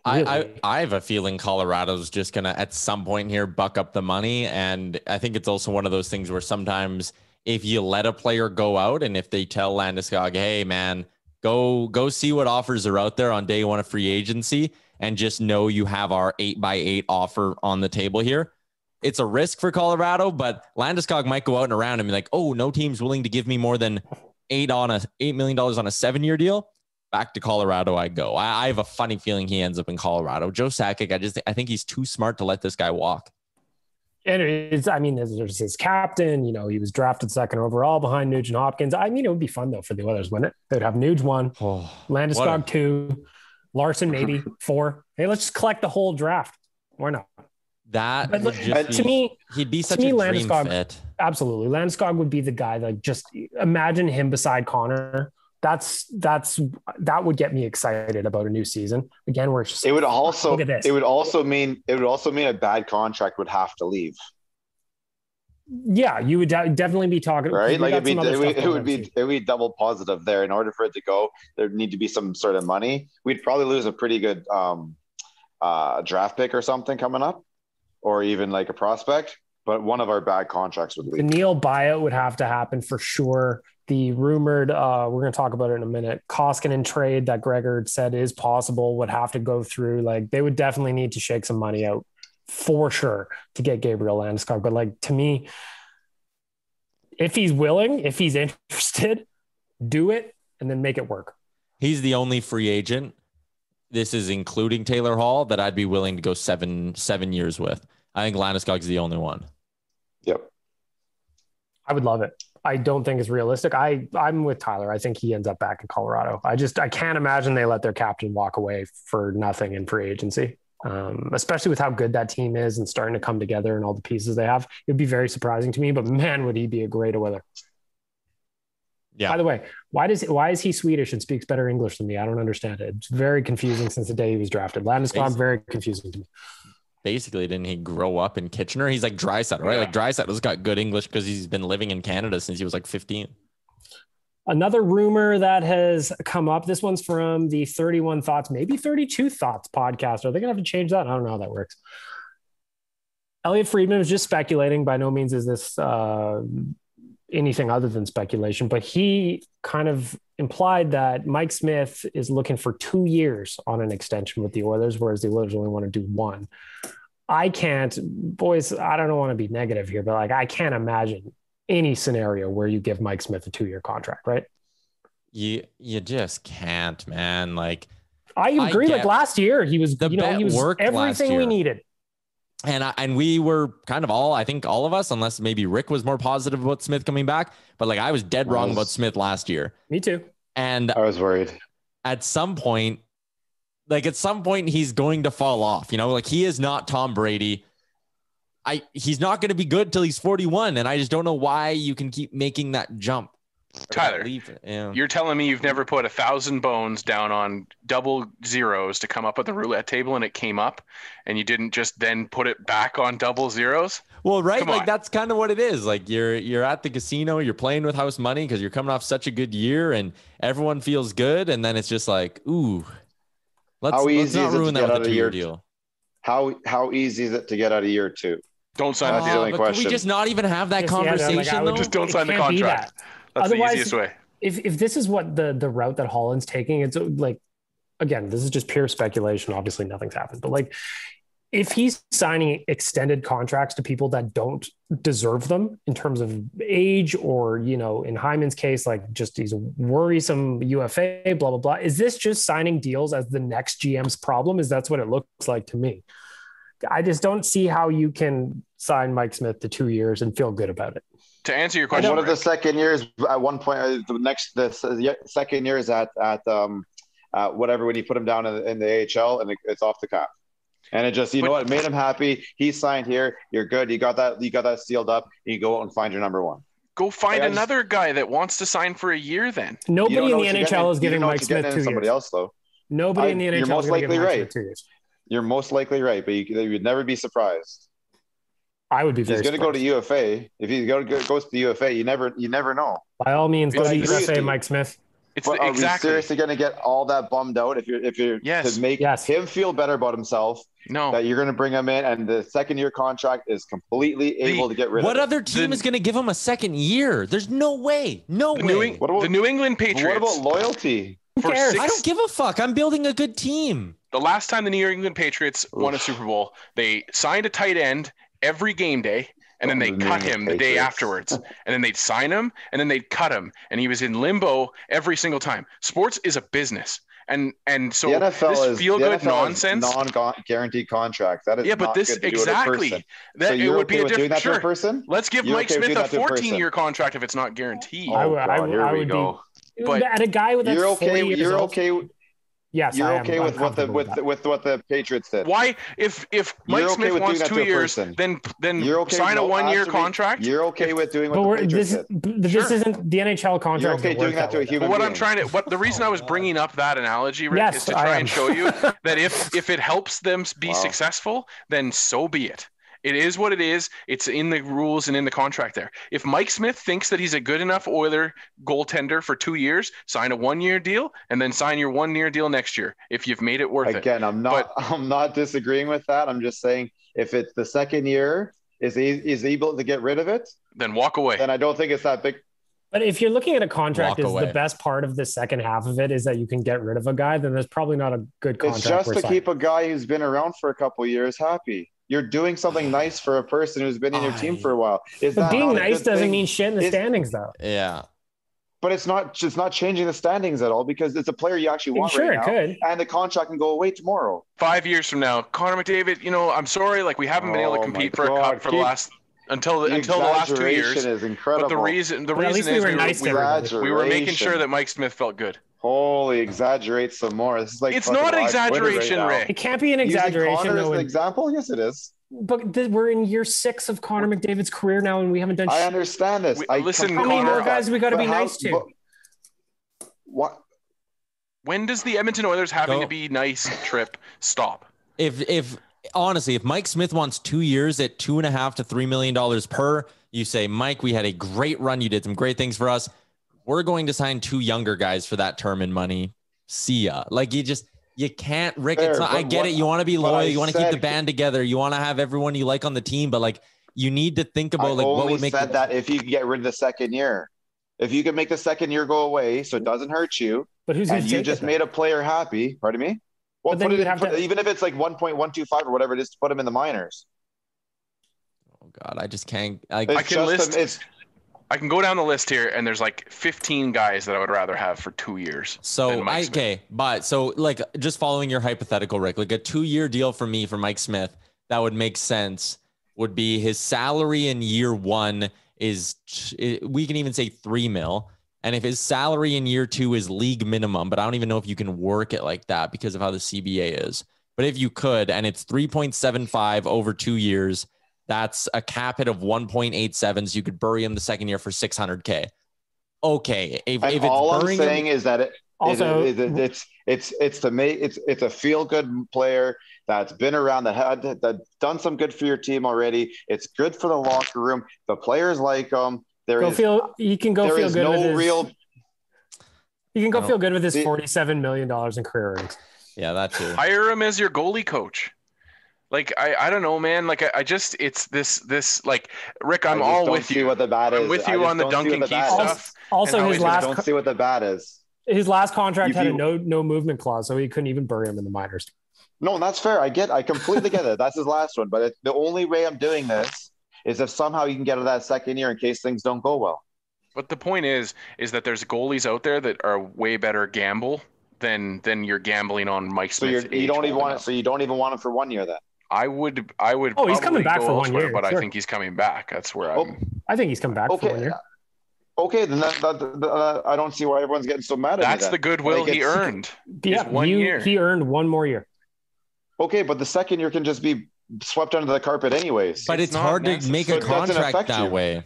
Really. I have a feeling Colorado's just going to, at some point here, buck up the money. And I think it's also one of those things where sometimes if you let a player go out and if they tell Landeskog, hey, man, go see what offers are out there on day one of free agency and just know you have our 8x8 offer on the table here. It's a risk for Colorado, but Landeskog might go out and around and be like, oh, no team's willing to give me more than $8 million on a 7-year deal. Back to Colorado I go. I have a funny feeling he ends up in Colorado. Joe Sakic, I think he's too smart to let this guy walk. And there's his captain, you know, he was drafted 2nd overall behind Nugent-Hopkins. I mean, it would be fun though for the Oilers, wouldn't it? They'd have Nuge 1, Landeskog 2, Larson maybe 4. Hey, let's just collect the whole draft. Why not? That would just he'd be such a dream fit. Absolutely. Landeskog would be the guy that just imagine him beside Connor. That would get me excited about a new season. Again, where it's just, it would also mean a bad contract would have to leave. Yeah, you would definitely be talking, right? Like it would be double positive there. In order for it to go, there'd need to be some sort of money. We'd probably lose a pretty good draft pick or something coming up, or even like a prospect. But one of our bad contracts would leave. The Neil buyout would have to happen for sure. The rumored, we're going to talk about it in a minute, Koskinen trade that Gregor said is possible would have to go through. Like, they would definitely need to shake some money out for sure to get Gabriel Landeskog. But like, to me, if he's willing, if he's interested, do it and then make it work. He's the only free agent. This is including Taylor Hall that I'd be willing to go seven years with. I think Landeskog's the only one. Yep. I would love it. I don't think it's realistic. I'm with Tyler. I think he ends up back in Colorado. I can't imagine they let their captain walk away for nothing in free agency, especially with how good that team is and starting to come together and all the pieces they have. It'd be very surprising to me, but man, would he be a great Oiler. Yeah. By the way, why is he Swedish and speaks better English than me? I don't understand it. It's very confusing since the day he was drafted. Landeskog, very confusing to me. Basically, didn't he grow up in Kitchener? He's like Draisaitl, right? Yeah. Like Draisaitl's got good English because he's been living in Canada since he was like 15. Another rumor that has come up. This one's from the 31 Thoughts, maybe 32 Thoughts podcast. Are they going to have to change that? I don't know how that works. Elliot Friedman was just speculating. By no means is this anything other than speculation, but he kind of implied that Mike Smith is looking for 2 years on an extension with the Oilers, whereas the Oilers only want to do 1. I don't want to be negative here, but like, I can't imagine any scenario where you give Mike Smith a 2-year contract, right? You just can't, man. Like, I agree. Like last year, he was, he was everything we needed. And we were kind of I think all of us, unless maybe Rick was more positive about Smith coming back, but like I was dead wrong about Smith last year. Me too. And I was worried. At some point, he's going to fall off, like he is not Tom Brady. He's not going to be good till he's 41. And I just don't know why you can keep making that jump. Tyler, you're telling me you've never put 1,000 bones down on double zeros to come up with the roulette table and it came up and you didn't just then put it back on double zeros? Well, right. Like that's kind of what it is. Like you're at the casino, you're playing with house money because you're coming off such a good year and everyone feels good. And then it's just like, ooh, let's not ruin that with a 2-year deal. How easy is it to get out of year 2? Don't sign the deal. Can we just not even have that conversation? Though? Just don't sign the contract. That's Otherwise, the easiest way. If this is what the route that Holland's taking, it's like, again, this is just pure speculation. Obviously nothing's happened, but like if he's signing extended contracts to people that don't deserve them in terms of age or, in Hyman's case, like just he's a worrisome UFA, blah, blah, blah. Is this just signing deals as the next GM's problem? That's what it looks like to me. I just don't see how you can sign Mike Smith to 2 years and feel good about it. To answer your question, one of the second years at one point, the second year is at whatever, when you put him down in the AHL and it's off the cap. And it just, what, it made him happy. He signed here. You're good. You got that sealed up. You go out and find your number 1. Go find another guy that wants to sign for a year then. Nobody in the NHL is giving Mike Smith 2 years. Somebody else, though. Nobody in the NHL is most likely right. 2 years. You're most likely right, but you would never be surprised. I would be very surprised. He's going to go to UFA. If he goes to the UFA, you never know. By all means, go to UFA, Mike Smith. Are we seriously going to get all that bummed out if you're to make him feel better about himself? No, that you're going to bring him in, and the second-year contract is completely able to get rid of. What other team is going to give him a second year? There's no way. The New England Patriots. What about loyalty? Who cares? I don't give a fuck. I'm building a good team. The last time the New England Patriots won a Super Bowl, they signed a tight end every game day, and then they cut him the day afterwards. And then they'd sign him, and then they'd cut him. And he was in limbo every single time. Sports is a business. And so the NFL this feel-good nonsense. Non-guaranteed contract. That is but this exactly. That it would be a different person. Let's give Mike Smith a 14-year contract if it's not guaranteed. I would go. But at a guy with you're okay. Yes, you're okay with what the Patriots did. Why, if Mike Smith wants 2 years, then sign a 1-year contract. You're okay with doing what the Patriots did. This isn't the NHL contract. You're okay doing that to a human being. The reason I was bringing up that analogy, Rick, is to try and show you that if it helps them be successful, then so be it. It is what it is. It's in the rules and in the contract there. If Mike Smith thinks that he's a good enough Oiler goaltender for 2 years, sign a 1-year deal and then sign your 1-year deal next year if you've made it worth it. Again, I'm not disagreeing with that. I'm just saying if it's the second year is able to get rid of it, then walk away. Then I don't think it's that big. But if you're looking at a contract, the best part of the second half of it is that you can get rid of a guy, then there's probably not a good contract. It's just to keep a guy who's been around for a couple of years happy. You're doing something nice for a person who's been in your team for a while. But being nice doesn't mean shit in the standings, though. Yeah. But it's not changing the standings at all because it's a player you actually want right now. Sure, it could. And the contract can go away tomorrow. 5 years from now, Connor McDavid, I'm sorry, we haven't been able to compete for a cup for the last until the last 2 years. Is incredible. But the reason is we were making sure that Mike Smith felt good. Holy, exaggerate some more. This is it's not exaggeration, Rick. It can't be an exaggeration. Using Connor as an example? Yes, it is. But we're in year 6 of Connor McDavid's career now, and we haven't done. I understand this. Listen, how many more guys we got to be nice to? What? When does the Edmonton Oilers having to be nice trip stop? If honestly, if Mike Smith wants 2 years at $2.5 to $3 million per, you say, Mike, we had a great run. You did some great things for us. We're going to sign 2 younger guys for that term and money. See ya. You can't, Rick. Fair, it's not, I get it. You want to be loyal. You want to keep the band together. You want to have everyone you like on the team, but you need to think about what would make that if you can get rid of the second year. If you can make the second year go away so it doesn't hurt you, but you just made a player happy, pardon me? Well, even if it's 1.125 or whatever it is, to put him in the minors. Oh God, I just can't. I can go down the list here, and there's 15 guys that I would rather have for 2 years. So just following your hypothetical, Rick, a 2-year deal for me for Mike Smith that would make sense would be his salary in year 1 is, we can even say $3 million. And if his salary in year 2 is league minimum, but I don't even know if you can work it like that because of how the CBA is. But if you could, and it's 3.75 over 2 years, that's a cap hit of 1.87. So you could bury him the second year for $600K. Okay. If it's all I'm saying is that it's a feel good player that's been around that done some good for your team already. It's good for the locker room. The players like him. He can go feel good with his $47 million in career earnings. Yeah, that too. Hire him as your goalie coach. I don't know, man. It's this Rick, I'm all with you. What the bat is. I'm with you on the Duncan Keith stuff. Also, his last don't see what the bat is. His last contract had a no movement clause, so he couldn't even bury him in the minors. No, and that's fair. I completely get it. That's his last one. But the only way I'm doing this is if somehow you can get to that second year in case things don't go well. But the point is that there's goalies out there that are way better gamble than you're gambling on Mike Smith. So you don't even want it. So you don't even want him for 1 year then. I would. Oh, he's coming back for 1 year, but sure. I think he's coming back. That's where I think he's coming back for 1 year. Okay, then I don't see why everyone's getting so mad at me. That's the goodwill he earned. Yeah, 1 year. He earned 1 more year. Okay, but the second year can just be swept under the carpet anyways. But it's hard to make a contract that way.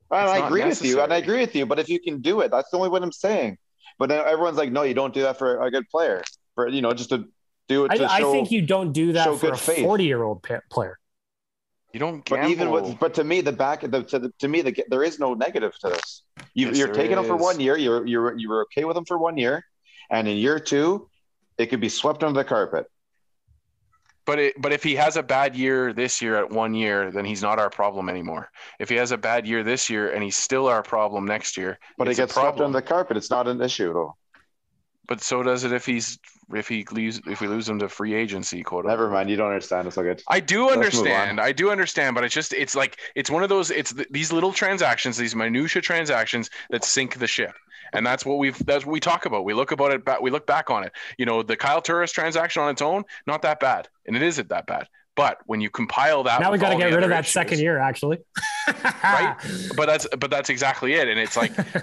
And I agree with you. But if you can do it, that's the only what I'm saying. But then everyone's like, no, you don't do that for a good player. For just to do it. I think you don't do that for a 40-year-old player. You don't gamble. But to me, there is no negative to this. You're taking them for 1 year. You're okay with them for 1 year, and in year 2, it could be swept under the carpet. But if he has a bad year this year at 1 year, then he's not our problem anymore. If he has a bad year this year and he's still our problem next year, but it gets swept under the carpet. It's not an issue though. But so does it if we lose him to free agency, quote unquote. Never mind, you don't understand. It's okay. I do understand, but it's one of those. These little transactions, these minutia transactions that sink the ship. And that's what we talk about. We look back on it. The Kyle Turris transaction on its own, not that bad, and it isn't that bad. But when you compile that, now we got to get rid of that second year, actually. Right? But that's exactly it. And it's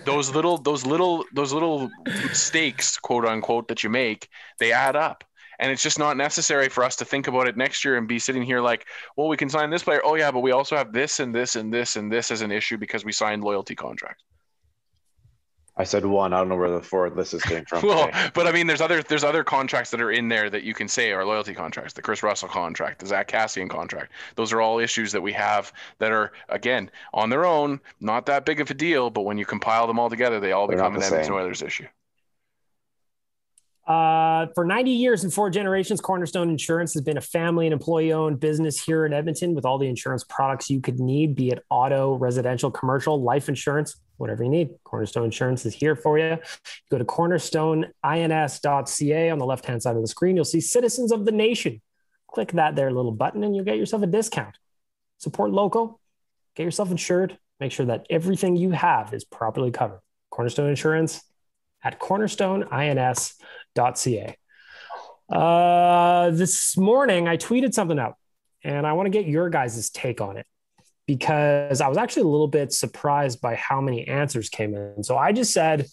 those little mistakes, quote unquote, that you make, they add up. And it's just not necessary for us to think about it next year and be sitting here well, we can sign this player. Oh yeah, but we also have this and this and this and this as an issue because we signed loyalty contracts. I said one. I don't know where the fourth list is came from. Well, but I mean, there's other contracts that are in there that you can say are loyalty contracts. The Chris Russell contract, the Zach Kassian contract. Those are all issues that we have that are, again, on their own, not that big of a deal. But when you compile them all together, they all become an Edmonton Oilers issue. For 90 years and 4 generations, Cornerstone Insurance has been a family and employee-owned business here in Edmonton with all the insurance products you could need, be it auto, residential, commercial, life insurance, whatever you need. Cornerstone Insurance is here for you. Go to cornerstoneins.ca. On the left-hand side of the screen, you'll see Citizens of the Nation. Click that there little button and you'll get yourself a discount. Support local, get yourself insured, make sure that everything you have is properly covered. Cornerstone Insurance at cornerstoneins.ca. This morning, I tweeted something out, and I want to get your guys' take on it because I was actually a little bit surprised by how many answers came in. So I just said,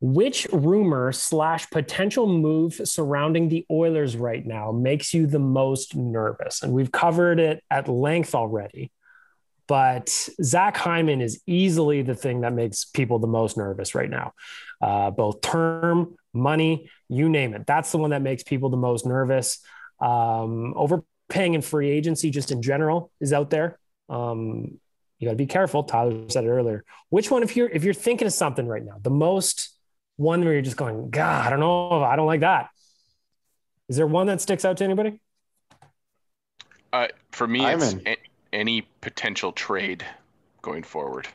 which rumor / potential move surrounding the Oilers right now makes you the most nervous? And we've covered it at length already. But Zach Hyman is easily the thing that makes people the most nervous right now. Both term, money, you name it. That's the one that makes people the most nervous. Overpaying in free agency just in general is out there. You got to be careful. Tyler said it earlier. Which one, if you're thinking of something right now, the most one where you're just going, God, I don't know. I don't like that. Is there one that sticks out to anybody? For me, it's any potential trade going forward.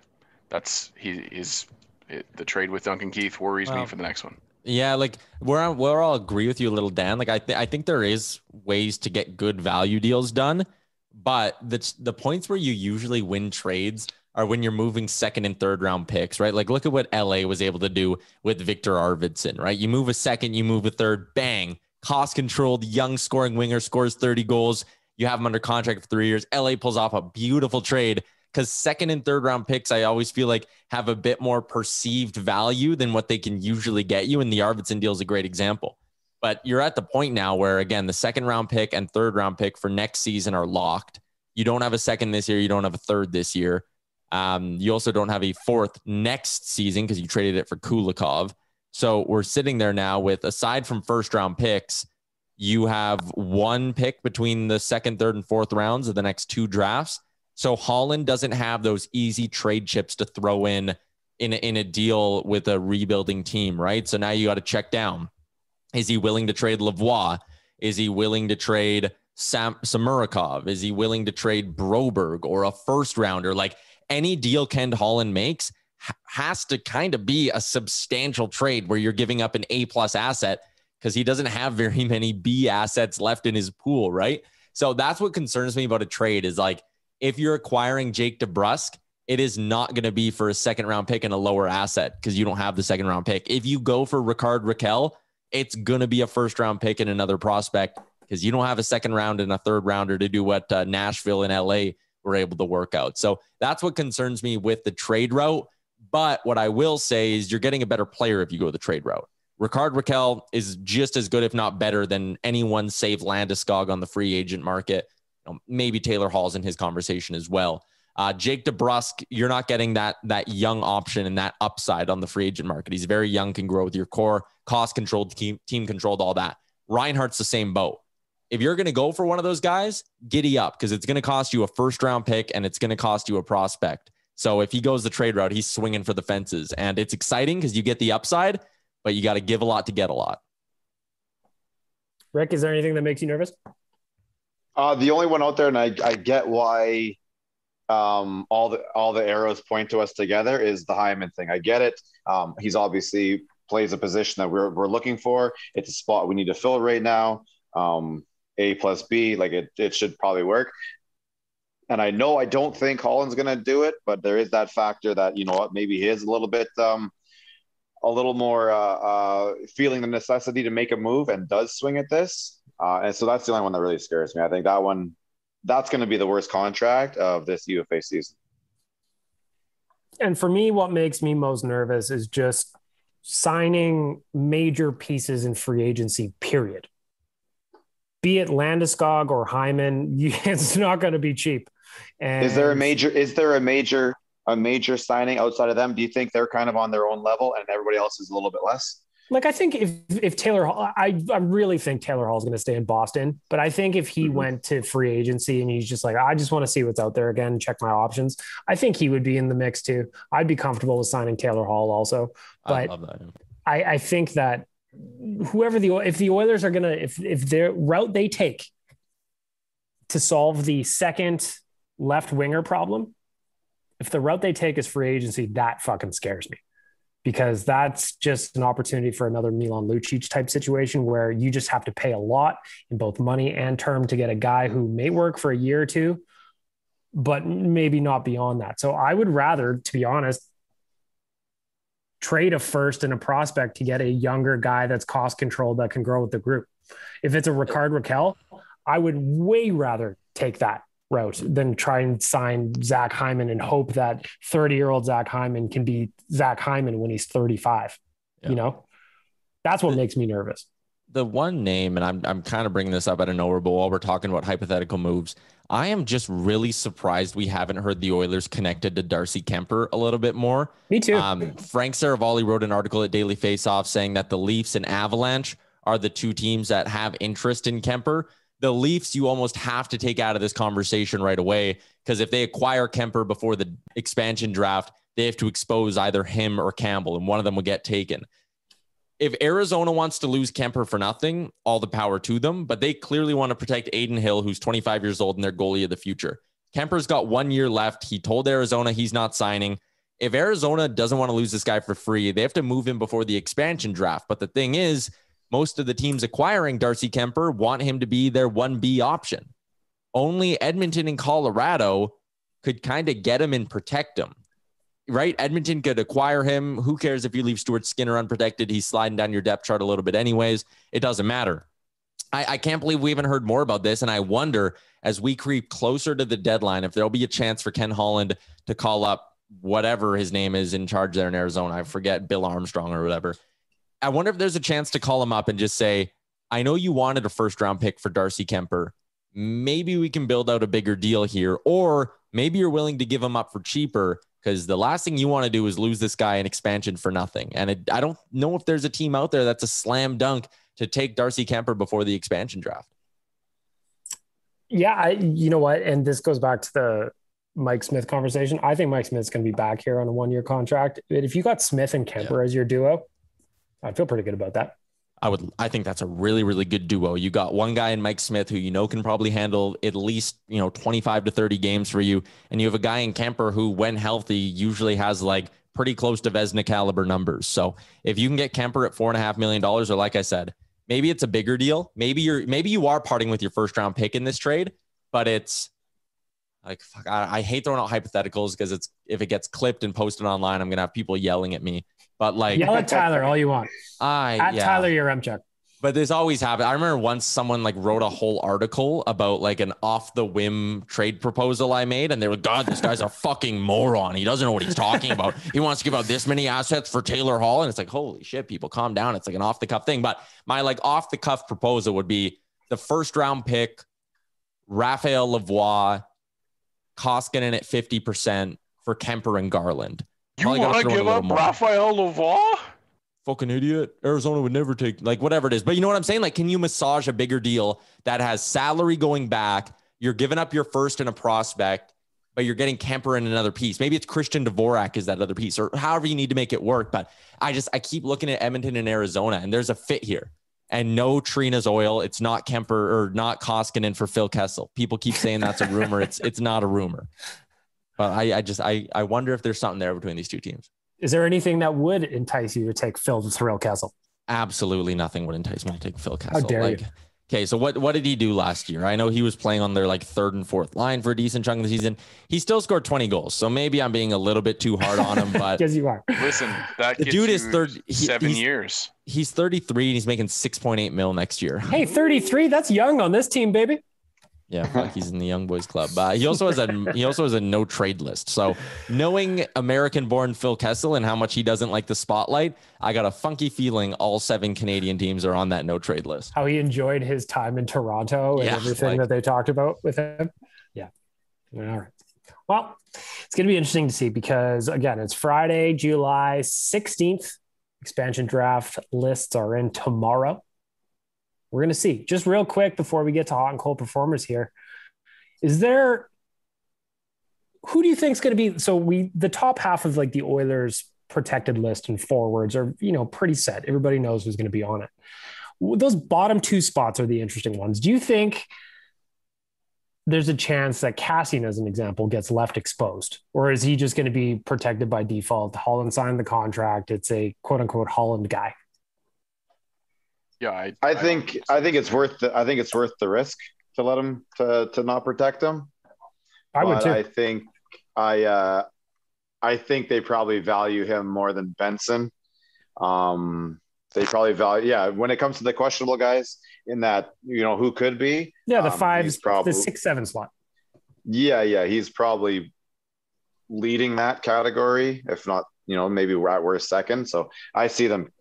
That's the trade with Duncan Keith worries me for the next one. Yeah, like we're all agree with you a little, Dan. Like I think there is ways to get good value deals done, but the points where you usually win trades are when you're moving second and third round picks, right? Like look at what LA was able to do with Victor Arvidsson, right? You move a second, you move a third, bang, cost controlled, young scoring winger scores 30 goals. You have him under contract for 3 years. LA pulls off a beautiful trade because second and third round picks, I always feel like have a bit more perceived value than what they can usually get you. And the Arvidsson deal is a great example. But you're at the point now where, again, the second round pick and third round pick for next season are locked. You don't have a second this year. You don't have a third this year. You also don't have a fourth next season because you traded it for Kulikov. So we're sitting there now with, aside from first round picks, you have one pick between the second, third, and fourth rounds of the next 2 drafts. So Holland doesn't have those easy trade chips to throw in a deal with a rebuilding team, right? So now you got to check down. Is he willing to trade Lavoie? Is he willing to trade Samurakov? Is he willing to trade Broberg or a first rounder? Like any deal Ken Holland makes has to kind of be a substantial trade where you're giving up an A+ asset, because he doesn't have very many B assets left in his pool, right? So that's what concerns me about a trade is like, if you're acquiring Jake DeBrusk, it is not going to be for a second round pick and a lower asset because you don't have the second round pick. If you go for Rickard Rakell, it's going to be a first round pick and another prospect because you don't have a second round and a third rounder to do what Nashville and LA were able to work out. So that's what concerns me with the trade route. But what I will say is you're getting a better player if you go the trade route. Rickard Rakell is just as good, if not better, than anyone save Landeskog on the free agent market. Maybe Taylor Hall's in his conversation as well. Jake DeBrusk, you're not getting that young option and that upside on the free agent market. He's very young, can grow with your core, cost-controlled, team controlled, all that. Reinhart's the same boat. If you're going to go for one of those guys, giddy up because it's going to cost you a first-round pick and it's going to cost you a prospect. So if he goes the trade route, he's swinging for the fences. And it's exciting because you get the upside, but you got to give a lot to get a lot. Rick, is there anything that makes you nervous? The only one out there, and I get why all the arrows point to us together, is the Hyman thing. I get it. He's obviously plays a position that we're looking for. It's a spot we need to fill right now. A plus B, like it should probably work. And I know I don't think Holland's going to do it, but there is that factor that, you know what, maybe he is a little bit a little more feeling the necessity to make a move and does swing at this. And so that's the only one that really scares me. I think that's going to be the worst contract of this UFA season. And for me, what makes me most nervous is just signing major pieces in free agency, period. Be it Landeskog or Hyman, it's not going to be cheap. And is there a major a major signing outside of them? Do you think they're kind of on their own level and everybody else is a little bit less? Like, I think if Taylor Hall, I really think Taylor Hall is going to stay in Boston, but I think if he went to free agency and he's just like, I just want to see what's out there again, check my options, I think he would be in the mix too. I'd be comfortable with signing Taylor Hall also, but I love that. I think that if the Oilers are going to, if their route they take to solve the second left winger problem, if the route they take is free agency, that fucking scares me. Because that's just an opportunity for another Milan Lucic type situation where you just have to pay a lot in both money and term to get a guy who may work for a year or two, but maybe not beyond that. So I would rather, to be honest, trade a first and a prospect to get a younger guy that's cost controlled that can grow with the group. If it's a Rickard Rakell, I would way rather take that route than try and sign Zach Hyman and hope that 30-year-old Zach Hyman can be Zach Hyman when he's 35. Yeah. You know, that's what makes me nervous. The one name, and I'm kind of bringing this up out of nowhere, but while we're talking about hypothetical moves, I am just really surprised we haven't heard the Oilers connected to Darcy Kemper a little bit more. Me too. Frank Saravalli wrote an article at Daily Faceoff saying that the Leafs and Avalanche are the two teams that have interest in Kemper. The Leafs, you almost have to take out of this conversation right away, because if they acquire Kemper before the expansion draft, they have to expose either him or Campbell, and one of them will get taken. If Arizona wants to lose Kemper for nothing, all the power to them, but they clearly want to protect Aiden Hill, who's 25 years old and their goalie of the future. Kemper's got 1 year left. He told Arizona he's not signing. If Arizona doesn't want to lose this guy for free, they have to move him before the expansion draft. But the thing is, most of the teams acquiring Darcy Kemper want him to be their 1B option. Only Edmonton and Colorado could kind of get him and protect him, right? Edmonton could acquire him. Who cares if you leave Stuart Skinner unprotected? He's sliding down your depth chart a little bit anyways. It doesn't matter. I can't believe we haven't heard more about this. And I wonder, as we creep closer to the deadline, if there'll be a chance for Ken Holland to call up whatever his name is in charge there in Arizona. I forget, Bill Armstrong or whatever. I wonder if there's a chance to call him up and just say, I know you wanted a first round pick for Darcy Kemper. Maybe we can build out a bigger deal here, or maybe you're willing to give him up for cheaper, because the last thing you want to do is lose this guy in expansion for nothing. And I don't know if there's a team out there that's a slam dunk to take Darcy Kemper before the expansion draft. Yeah, you know what? And this goes back to the Mike Smith conversation. I think Mike Smith's going to be back here on a 1 year contract. But if you got Smith and Kemper as your duo, I feel pretty good about that. I think that's a really, really good duo. You got one guy in Mike Smith who you know can probably handle at least 25 to 30 games for you, and you have a guy in Kemper who, when healthy, usually has like pretty close to Vezina caliber numbers. So if you can get Kemper at $4.5 million, or like I said, maybe it's a bigger deal. Maybe you are parting with your first round pick in this trade, but it's like, fuck, I hate throwing out hypotheticals, because if it gets clipped and posted online, I'm gonna have people yelling at me. But like, yell at Tyler all you want. Tyler Yaremchuk. But this always happens. I remember once someone like wrote a whole article about like an off the whim trade proposal I made, and they were, God, this guy's a fucking moron. He doesn't know what he's talking about. He wants to give out this many assets for Taylor Hall, and it's like, holy shit, people, calm down. It's like an off the cuff thing. But my like off the cuff proposal would be the first round pick, Raphael Lavoie, Koskinen at 50% for Kemper and Garland. You want to give up Raphael Lavoie? Fucking idiot. Arizona would never take, like, whatever it is. But you know what I'm saying? Like, can you massage a bigger deal that has salary going back? You're giving up your first and a prospect, but you're getting Kemper in another piece. Maybe it's Christian Dvorak is that other piece, or however you need to make it work. But I keep looking at Edmonton and Arizona, and there's a fit here. And no Trina's oil. It's not Kemper or not Koskinen for Phil Kessel. People keep saying that's a rumor. It's not a rumor. But I wonder if there's something there between these two teams. Is there anything that would entice you to take Phil the Thrill Kessel? Absolutely nothing would entice me to take Phil Kessel. How dare you? Okay, so what did he do last year? I know he was playing on their like third and fourth line for a decent chunk of the season. He still scored 20 goals, so maybe I'm being a little bit too hard on him. But yes, you are. Listen, that the dude is 7 years. He's 33 and he's making $6.8 million next year. Hey, 33, that's young on this team, baby. Yeah, fuck, he's in the young boys club. He also has a no trade list. So knowing American-born Phil Kessel and how much he doesn't like the spotlight, I got a funky feeling all 7 Canadian teams are on that no trade list. How he enjoyed his time in Toronto and everything that they talked about with him. Yeah. All right. Well, It's going to be interesting to see because, again, it's Friday, July 16th. Expansion draft lists are in tomorrow. We're going to see. Just real quick before we get to hot and cold performers here, who do you think is going to be? So the top half of like the Oilers protected list and forwards are, pretty set. Everybody knows who's going to be on it. Those bottom two spots are the interesting ones. Do you think there's a chance that Kassian, as an example, gets left exposed, or is he just going to be protected by default? Holland signed the contract. It's a quote unquote Holland guy. Yeah, I think it's worth the risk to let him to not protect him. I would too. I think they probably value him more than Benson. They probably value, when it comes to the questionable guys in that, who could be. Yeah, the 5, the 6, 7 slot. Yeah. He's probably leading that category, if not, maybe we're second. So I see them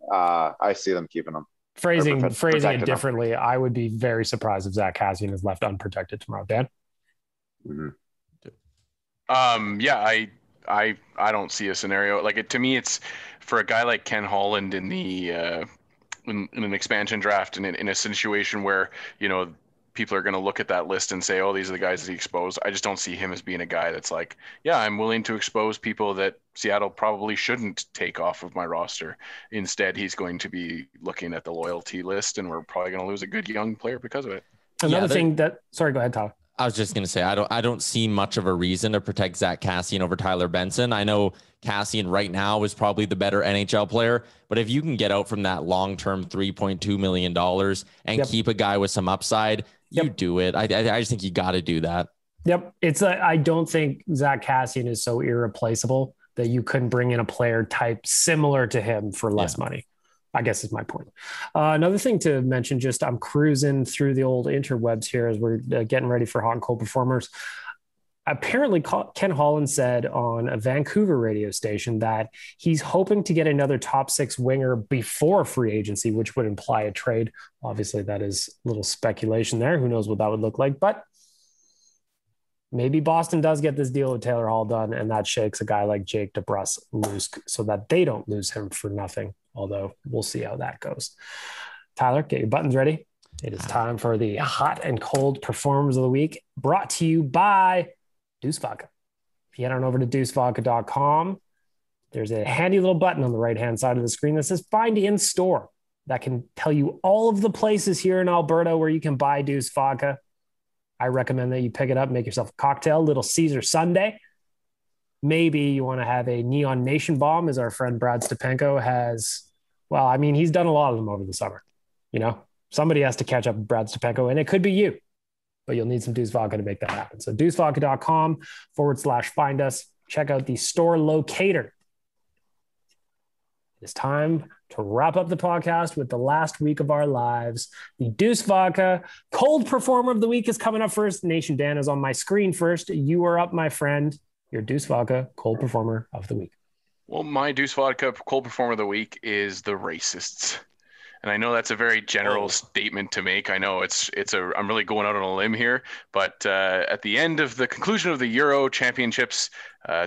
keeping him. Phrasing it differently, I would be very surprised if Zach Hyman is left unprotected tomorrow. Dan? Mm-hmm. I don't see a scenario like it. To me, it's for a guy like Ken Holland in the in an expansion draft and in a situation where people are going to look at that list and say, oh, these are the guys that he exposed. I just don't see him as being a guy that's like, yeah, I'm willing to expose people that Seattle probably shouldn't take off of my roster. Instead, he's going to be looking at the loyalty list, and we're probably going to lose a good young player because of it. Another thing sorry, go ahead, Tyler. I was just going to say, I don't see much of a reason to protect Zach Kassian over Tyler Benson. I know Kassian right now is probably the better NHL player, but if you can get out from that long-term $3.2 million and keep a guy with some upside, you do it. I just think you got to do that. Yep. I don't think Zach Kassian is so irreplaceable that you couldn't bring in a player type similar to him for less money, I guess is my point. Another thing to mention, just I'm cruising through the old interwebs here as we're getting ready for hot and cold performers. Apparently, Ken Holland said on a Vancouver radio station that he's hoping to get another top 6 winger before free agency, which would imply a trade. Obviously, that is a little speculation there. Who knows what that would look like, but maybe Boston does get this deal with Taylor Hall done, and that shakes a guy like Jake DeBrusk loose so that they don't lose him for nothing. Although we'll see how that goes. Tyler, get your buttons ready. It is time for the hot and cold performers of the week, brought to you by Deuce Vodka. If you head on over to deucevodka.com, there's a handy little button on the right-hand side of the screen that says Find in Store. That can tell you all of the places here in Alberta where you can buy Deuce Vodka. I recommend that you pick it up, make yourself a cocktail, Little Caesar Sunday. Maybe you want to have a Neon Nation bomb, as our friend Brad Stepenko has. Well, I mean, he's done a lot of them over the summer. Somebody has to catch up with Brad Stepenko, and it could be you. But you'll need some Deuce Vodka to make that happen. So deucevodka.com/find us. Check out the store locator. It's time to wrap up the podcast with the last week of our lives. The Deuce Vodka cold performer of the week is coming up first. Nation Dan is on my screen first. You are up, my friend. Your Deuce Vodka cold performer of the week. Well, my Deuce Vodka cold performer of the week is the racists. And I know that's a very general statement to make. I know I'm really going out on a limb here, but at the end of the conclusion of the Euro Championships,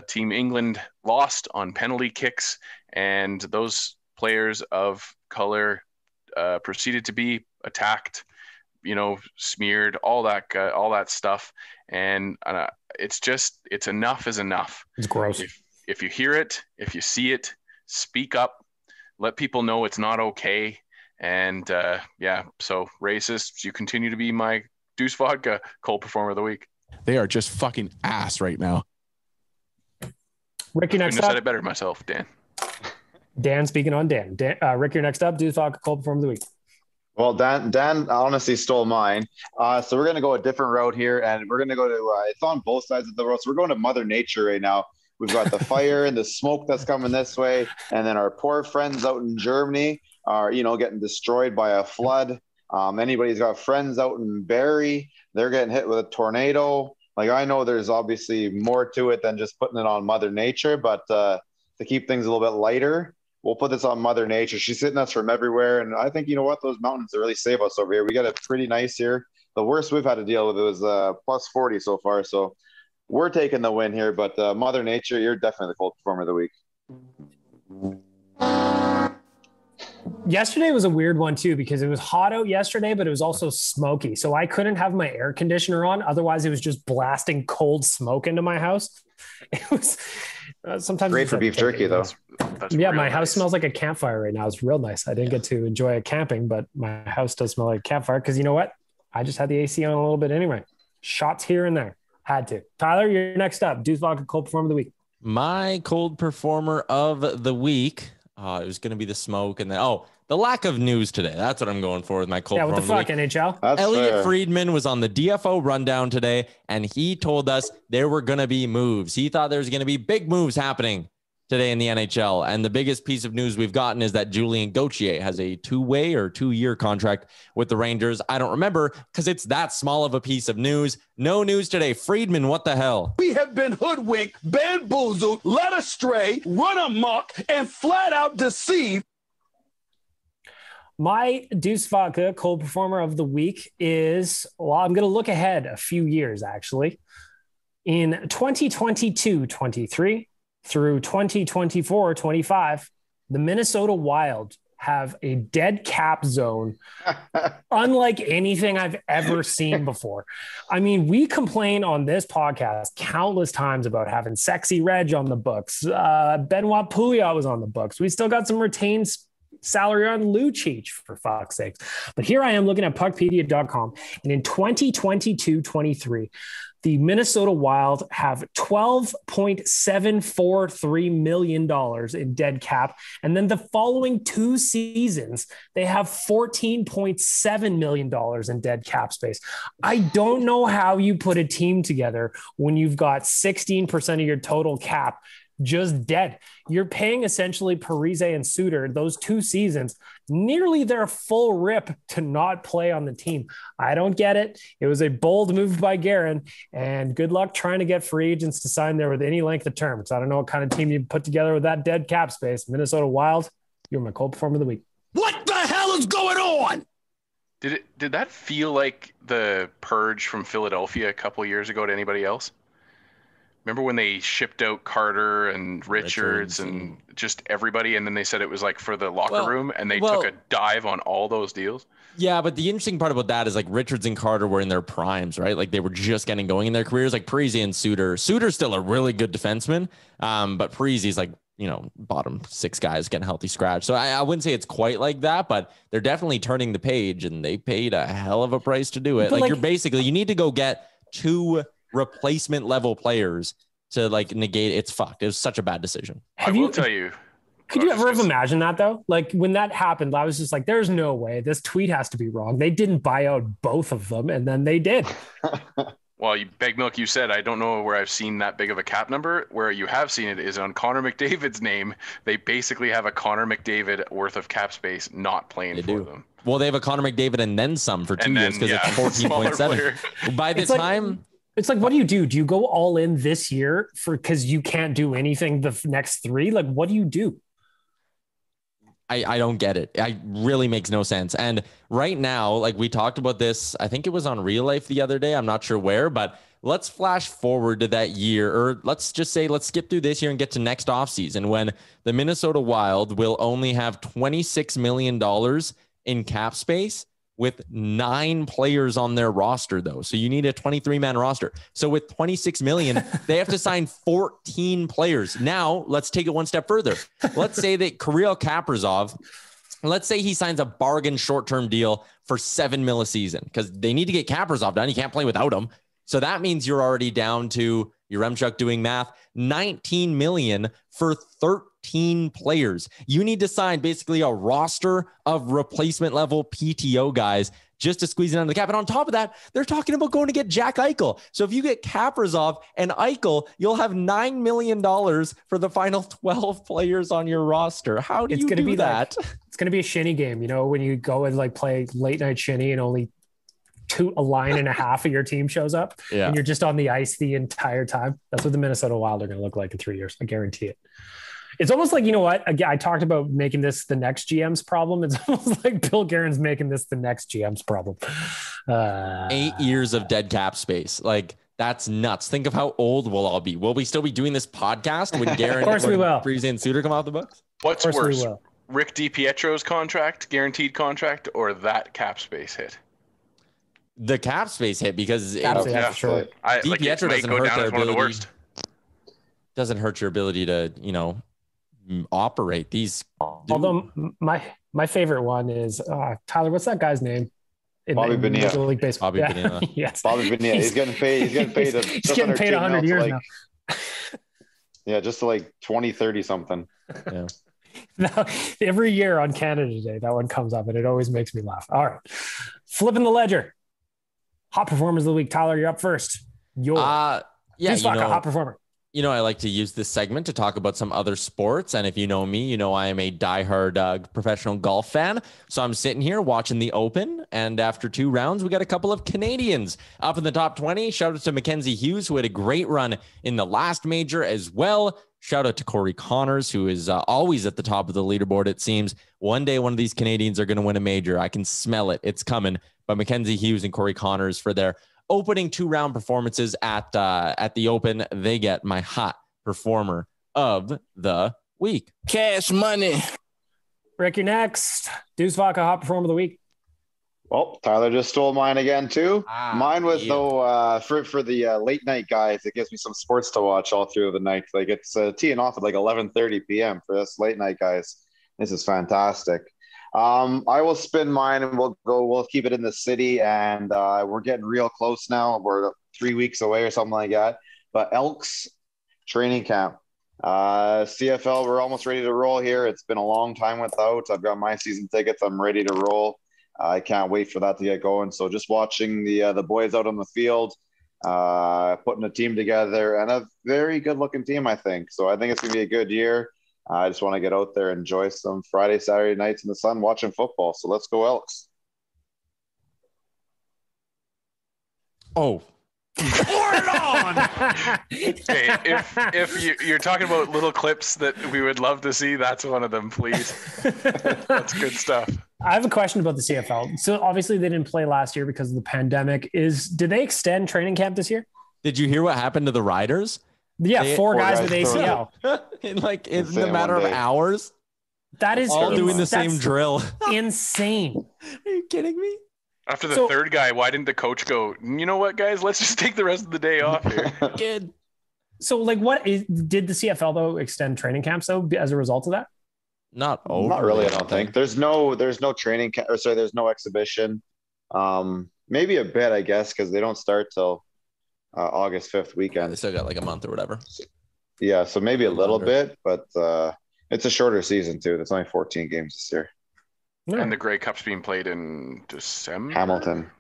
Team England lost on penalty kicks, and those players of color proceeded to be attacked, smeared, all that stuff. And it's enough is enough. It's gross. If you hear it, if you see it, speak up, let people know it's not okay. And so racists, you continue to be my Deuce Vodka cold performer of the week. They are just fucking ass right now. Rick, you're next up. I up. said it better myself, Dan. Dan, speaking on Dan. Rick, you're next up. Deuce Vodka cold performer of the week. Well, Dan honestly stole mine. So we're going to go a different route here, and we're going to go to it's on both sides of the road. So we're going to Mother Nature right now. We've got the fire and the smoke that's coming this way, and then our poor friends out in Germany are, getting destroyed by a flood. Anybody's got friends out in Barrie, they're getting hit with a tornado. Like, I know there's obviously more to it than just putting it on Mother Nature, but to keep things a little bit lighter, we'll put this on Mother Nature. She's hitting us from everywhere, and I think, those mountains really save us over here. We got it pretty nice here. The worst we've had to deal with was plus 40 so far, so We're taking the win here, but Mother Nature, you're definitely the cold performer of the week. Yesterday was a weird one too, because it was hot out yesterday, but it was also smoky. So I couldn't have my air conditioner on. Otherwise it was just blasting cold smoke into my house. It was sometimes great for beef jerky though. That's yeah. My nice. house smells like a campfire right now. It's real nice. I didn't get to enjoy it camping, but my house does smell like a campfire. Cause you know what? I just had the AC on a little bit anyway. Shots here and there. Had to. Tyler, you're next up. Deuce Vodka cold performer of the week. My cold performer of the week. It was going to be the smoke and then, the lack of news today. That's what I'm going for with my cold performer. What the fuck, NHL? That's Elliot fair. Friedman was on the DFO rundown today, and he told us there were going to be moves. He thought there was going to be big moves happening today in the NHL. And the biggest piece of news we've gotten is that Julien Gauthier has a 2-way or 2-year contract with the Rangers. I don't remember because it's that small of a piece of news. No news today. Friedman, what the hell? We have been hoodwinked, bamboozled, led astray, run amok, and flat out deceived. My Deuce Vodka cold performer of the week is, I'm going to look ahead a few years, actually. In 2022-23 through 2024-25, the Minnesota Wild have a dead cap zone unlike anything I've ever seen before. I mean, we complain on this podcast countless times about having Sexy Reg on the books. Benoit Pouliot was on the books. We still got some retained salary on Lucic, for fuck's sakes. But here I am looking at puckpedia.com, and in 2022-23, the Minnesota Wild have $12.743 million in dead cap. And then the following 2 seasons, they have $14.7 million in dead cap space. I don't know how you put a team together when you've got 16% of your total cap just dead. You're paying essentially Parise and Suter those 2 seasons, nearly their full rip to not play on the team. I don't get it. It was a bold move by Guerin, and good luck trying to get free agents to sign there with any length of term. Because I don't know what kind of team you put together with that dead cap space. Minnesota Wild, you're my cold performer of the week. What the hell is going on? Did that feel like the purge from Philadelphia a couple years ago to anybody else? Remember when they shipped out Carter and Richards and just everybody, and then they said it was like for the locker room, and they took a dive on all those deals? Yeah, but the interesting part about that is like Richards and Carter were in their primes, right? Like they were just getting going in their careers. Like Parise and Suter. Suter's still a really good defenseman, but Parise's like, bottom 6 guys getting healthy scratch. So I wouldn't say it's quite like that, but they're definitely turning the page, and they paid a hell of a price to do it. Like you need to go get 2 replacement level players to like negate. It's fucked. It was such a bad decision. I will tell you. Could you ever have imagined that though? Like when that happened, I was just like, there's no way this tweet has to be wrong. They didn't buy out both of them. And then they did. Well, Beg Milk, you said, I don't know where I've seen that big of a cap number. Where you have seen it is on Connor McDavid's name. They basically have a Connor McDavid worth of cap space not playing for them. Well, they have a Connor McDavid and then some for 2 years because it's 14.7. By the time... It's like, what do? Do you go all in this year because you can't do anything the next 3? Like, what do you do? I don't get it. It really makes no sense. And right now, like we talked about this, I think it was on Real Life the other day. I'm not sure where, but let's flash forward to that year, or let's just say, let's skip through this year and get to next offseason when the Minnesota Wild will only have $26 million in cap space with 9 players on their roster, though. So you need a 23-man roster. So with 26 million, they have to sign 14 players. Now, let's take it one step further. Let's say that Kirill Kaprizov, let's say he signs a bargain short-term deal for $7 million a season because they need to get Kaprizov done. You can't play without him. So that means you're already down to, Yaremchuk doing math, 19 million for 13 players. You need to sign basically a roster of replacement level PTO guys just to squeeze it under the cap. And on top of that, they're talking about going to get Jack Eichel. So if you get Kaprizov and Eichel, you'll have $9 million for the final 12 players on your roster. How do you do that? It's going to be a shinny game. When you go and like play late night shinny and only a line and a half of your team shows up and you're just on the ice the entire time. That's what the Minnesota Wild are going to look like in 3 years. I guarantee it. It's almost like, again, I talked about making this the next GM's problem. It's almost like Bill Guerin's making this the next GM's problem. 8 years of dead cap space. Like That's nuts. Think of how old we'll all be. Will we still be doing this podcast when Guerin and Breeze and Suter come off the books? What's worse, Rick DiPietro's contract, guaranteed contract, or that cap space hit? The cap space hit, because sure. DiPietro doesn't hurt their ability. Doesn't hurt your ability to, operate these. Although my favorite one is Tyler. What's that guy's name? Bobby Bonilla. Major League Baseball. Bobby Bonilla. Yes. Bobby Bonilla. He's getting paid. He's getting paid 100 years now. Yeah, just to like 20, 30 something. Yeah. Now, every year on Canada Day, that one comes up, and it always makes me laugh. All right, flipping the ledger. Hot performers of the week. Tyler, you're up first. Hot performer. I like to use this segment to talk about some other sports. And if you know me, I am a diehard professional golf fan. So I'm sitting here watching the Open. And after 2 rounds, we got a couple of Canadians up in the top 20. Shout out to Mackenzie Hughes, who had a great run in the last major as well. Shout out to Corey Connors, who is always at the top of the leaderboard, it seems. One day, one of these Canadians are going to win a major. I can smell it. It's coming. But Mackenzie Hughes and Corey Connors, for their opening 2-round performances at the Open, they get my hot performer of the week. Cash money. Rick, you're next. Deuce Vodka, hot performer of the week. Well, Tyler just stole mine again too. Mine was for the late night guys. It gives me some sports to watch all through the night. Like it's teeing off at like 11:30 p.m. for us late night guys. This is fantastic. I will spin mine and we'll keep it in the city, and we're getting real close now. We're 3 weeks away or something like that. But Elks training camp, CFL, we're almost ready to roll here. It's been a long time without. I've got my season tickets. I'm ready to roll. I can't wait for that to get going. So just watching the boys out on the field, putting a team together, and a very good looking team, I think. So I think it's gonna be a good year. I just want to get out there, enjoy some Friday, Saturday nights in the sun watching football. So let's go Elks. Oh. Hey, if you're talking about little clips that we would love to see, that's one of them, please. That's good stuff. I have a question about the CFL. So obviously they didn't play last year because of the pandemic. Did they extend training camp this year? Did you hear what happened to the Riders? Yeah, four guys with ACL. in a matter of hours. That is all doing the same drill. Insane. Are you kidding me? After the third guy, why didn't the coach go, you know what, guys, let's just take the rest of the day off here? Good. So, did the CFL, though, extend training camps, though, as a result of that? Not really, I don't think. There's no training camp, there's no exhibition. Maybe a bit, I guess, because they don't start till August 5th weekend. They still got like a month or whatever. Yeah, so maybe a little bit, but it's a shorter season, too. There's only 14 games this year. Yeah. And the Grey Cup's being played in December? Hamilton.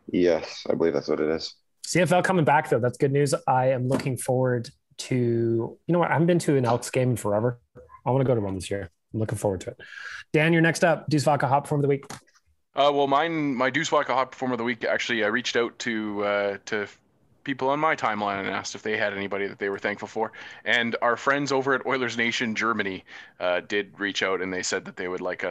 Yes, I believe that's what it is. CFL coming back, though. That's good news. I am looking forward to, you know what? I haven't been to an Elks game in forever. I want to go to one this year. I'm looking forward to it. Dan, you're next up. Deuce Vodka Hot Performer of the Week. Well, my Deuce Vodka Hot Performer of the Week, actually, I reached out to people on my timeline and asked if they had anybody that they were thankful for. And our friends over at Oilersnation Germany did reach out, and they said that they would like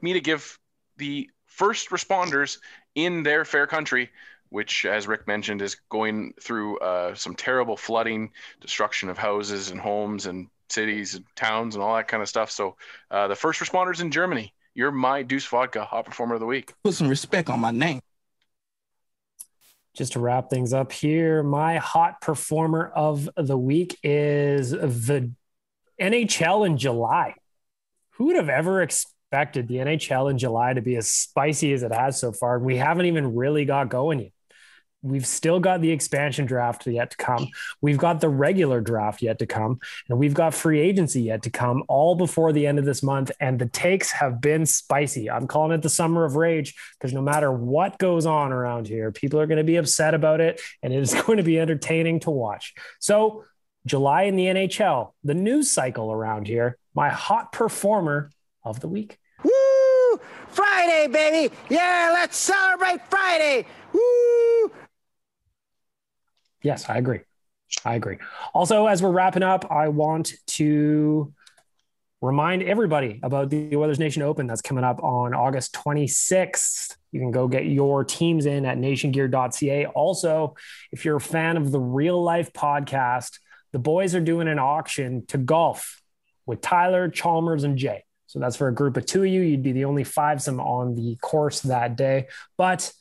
me to give the first responders in their fair country, which, as Rick mentioned, is going through some terrible flooding, destruction of houses and homes and cities and towns and all that kind of stuff. So the first responders in Germany, you're my Deuce Vodka Hot Performer of the Week. Put some respect on my name. Just to wrap things up here, my hot performer of the week is the NHL in July. Who would have ever expected the NHL in July to be as spicy as it has so far? We haven't even really got going yet. We've still got the expansion draft yet to come. We've got the regular draft yet to come. And we've got free agency yet to come, all before the end of this month. And the takes have been spicy. I'm calling it the summer of rage, because no matter what goes on around here, people are going to be upset about it. And it is going to be entertaining to watch. So July in the NHL, the news cycle around here, my hot performer of the week. Woo! Friday, baby. Yeah, let's celebrate Friday. Woo! Yes, I agree. Also, as we're wrapping up, I want to remind everybody about the Oilers Nation Open that's coming up on August 26th. You can go get your teams in at nationgear.ca. Also, if you're a fan of the Real Life podcast, the boys are doing an auction to golf with Tyler, Chalmers, and Jay. So that's for a group of 2 of you. You'd be the only fivesome on the course that day. But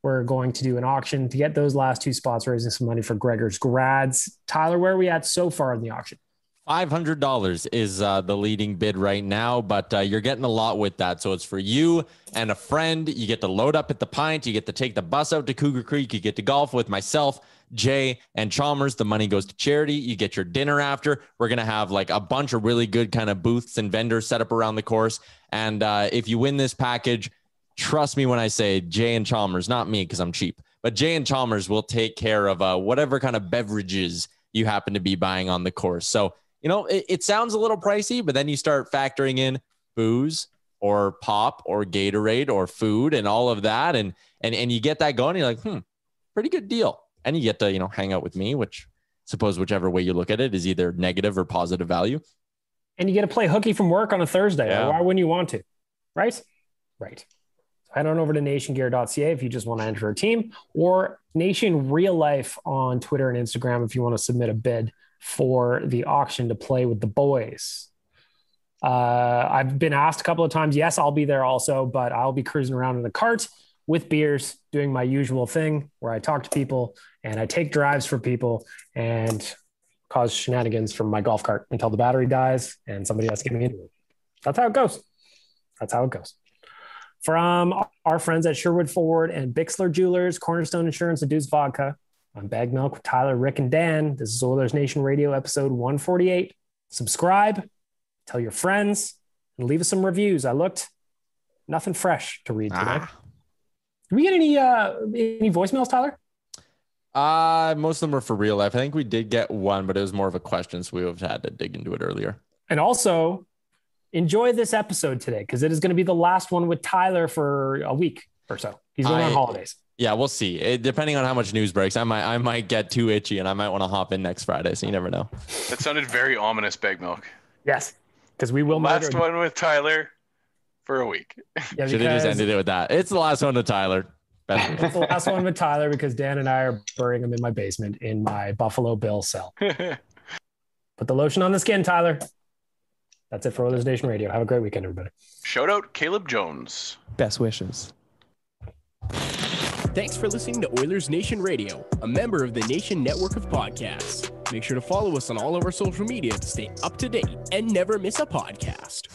we're going to do an auction to get those last 2 spots, raising some money for Gregor's grads. Tyler, where are we at so far in the auction? $500 is the leading bid right now, but you're getting a lot with that. So it's for you and a friend. You get to load up at the Pint. You get to take the bus out to Cougar Creek. You get to golf with myself, Jay, and Chalmers. The money goes to charity. You get your dinner after. We're going to have like a bunch of really good kind of booths and vendors set up around the course. And if you win this package, trust me when I say Jay and Chalmers, not me because I'm cheap, but Jay and Chalmers will take care of whatever kind of beverages you happen to be buying on the course. So, you know, it sounds a little pricey, but then you start factoring in booze or pop or Gatorade or food and all of that. And you get that going. You're like, pretty good deal. And you get to, you know, hang out with me, which suppose whichever way you look at it is either negative or positive value. And you get to play hooky from work on a Thursday. Yeah. Why wouldn't you want to? Right. Head on over to nationgear.ca if you just want to enter a team, or Nation Real Life on Twitter and Instagram if you want to submit a bid for the auction to play with the boys. I've been asked a couple of times. Yes, I'll be there also, but I'll be cruising around in the cart with beers, doing my usual thing where I talk to people and I take drives for people and cause shenanigans from my golf cart until the battery dies and somebody has to get me into it. That's how it goes. From our friends at Sherwood Ford and Bixler Jewelers, Cornerstone Insurance, and Deuce Vodka, I'm Bag Milk with Tyler, Rick, and Dan. This is Oilers Nation Radio, episode 148. Subscribe, tell your friends, and leave us some reviews. I looked, nothing fresh to read today. Did we get any voicemails, Tyler? Most of them were for real life. I think we did get one, but it was more of a question, so we would have had to dig into it earlier. And also, enjoy this episode today because it is going to be the last one with Tyler for a week or so. He's going on holidays. Yeah, we'll see. Depending on how much news breaks, I might get too itchy and I might want to hop in next Friday. So you never know. That sounded very ominous, Bag Milk. Yes, because we will. Last one with Tyler for a week. Yeah, should have just ended it with that. It's the last one with Tyler. It's the last one with Tyler because Dan and I are burying him in my basement in my Buffalo Bill cell. Put the lotion on the skin, Tyler. That's it for Oilers Nation Radio. Have a great weekend, everybody. Shout out Caleb Jones. Best wishes. Thanks for listening to Oilers Nation Radio, a member of the Nation Network of Podcasts. Make sure to follow us on all of our social media to stay up to date and never miss a podcast.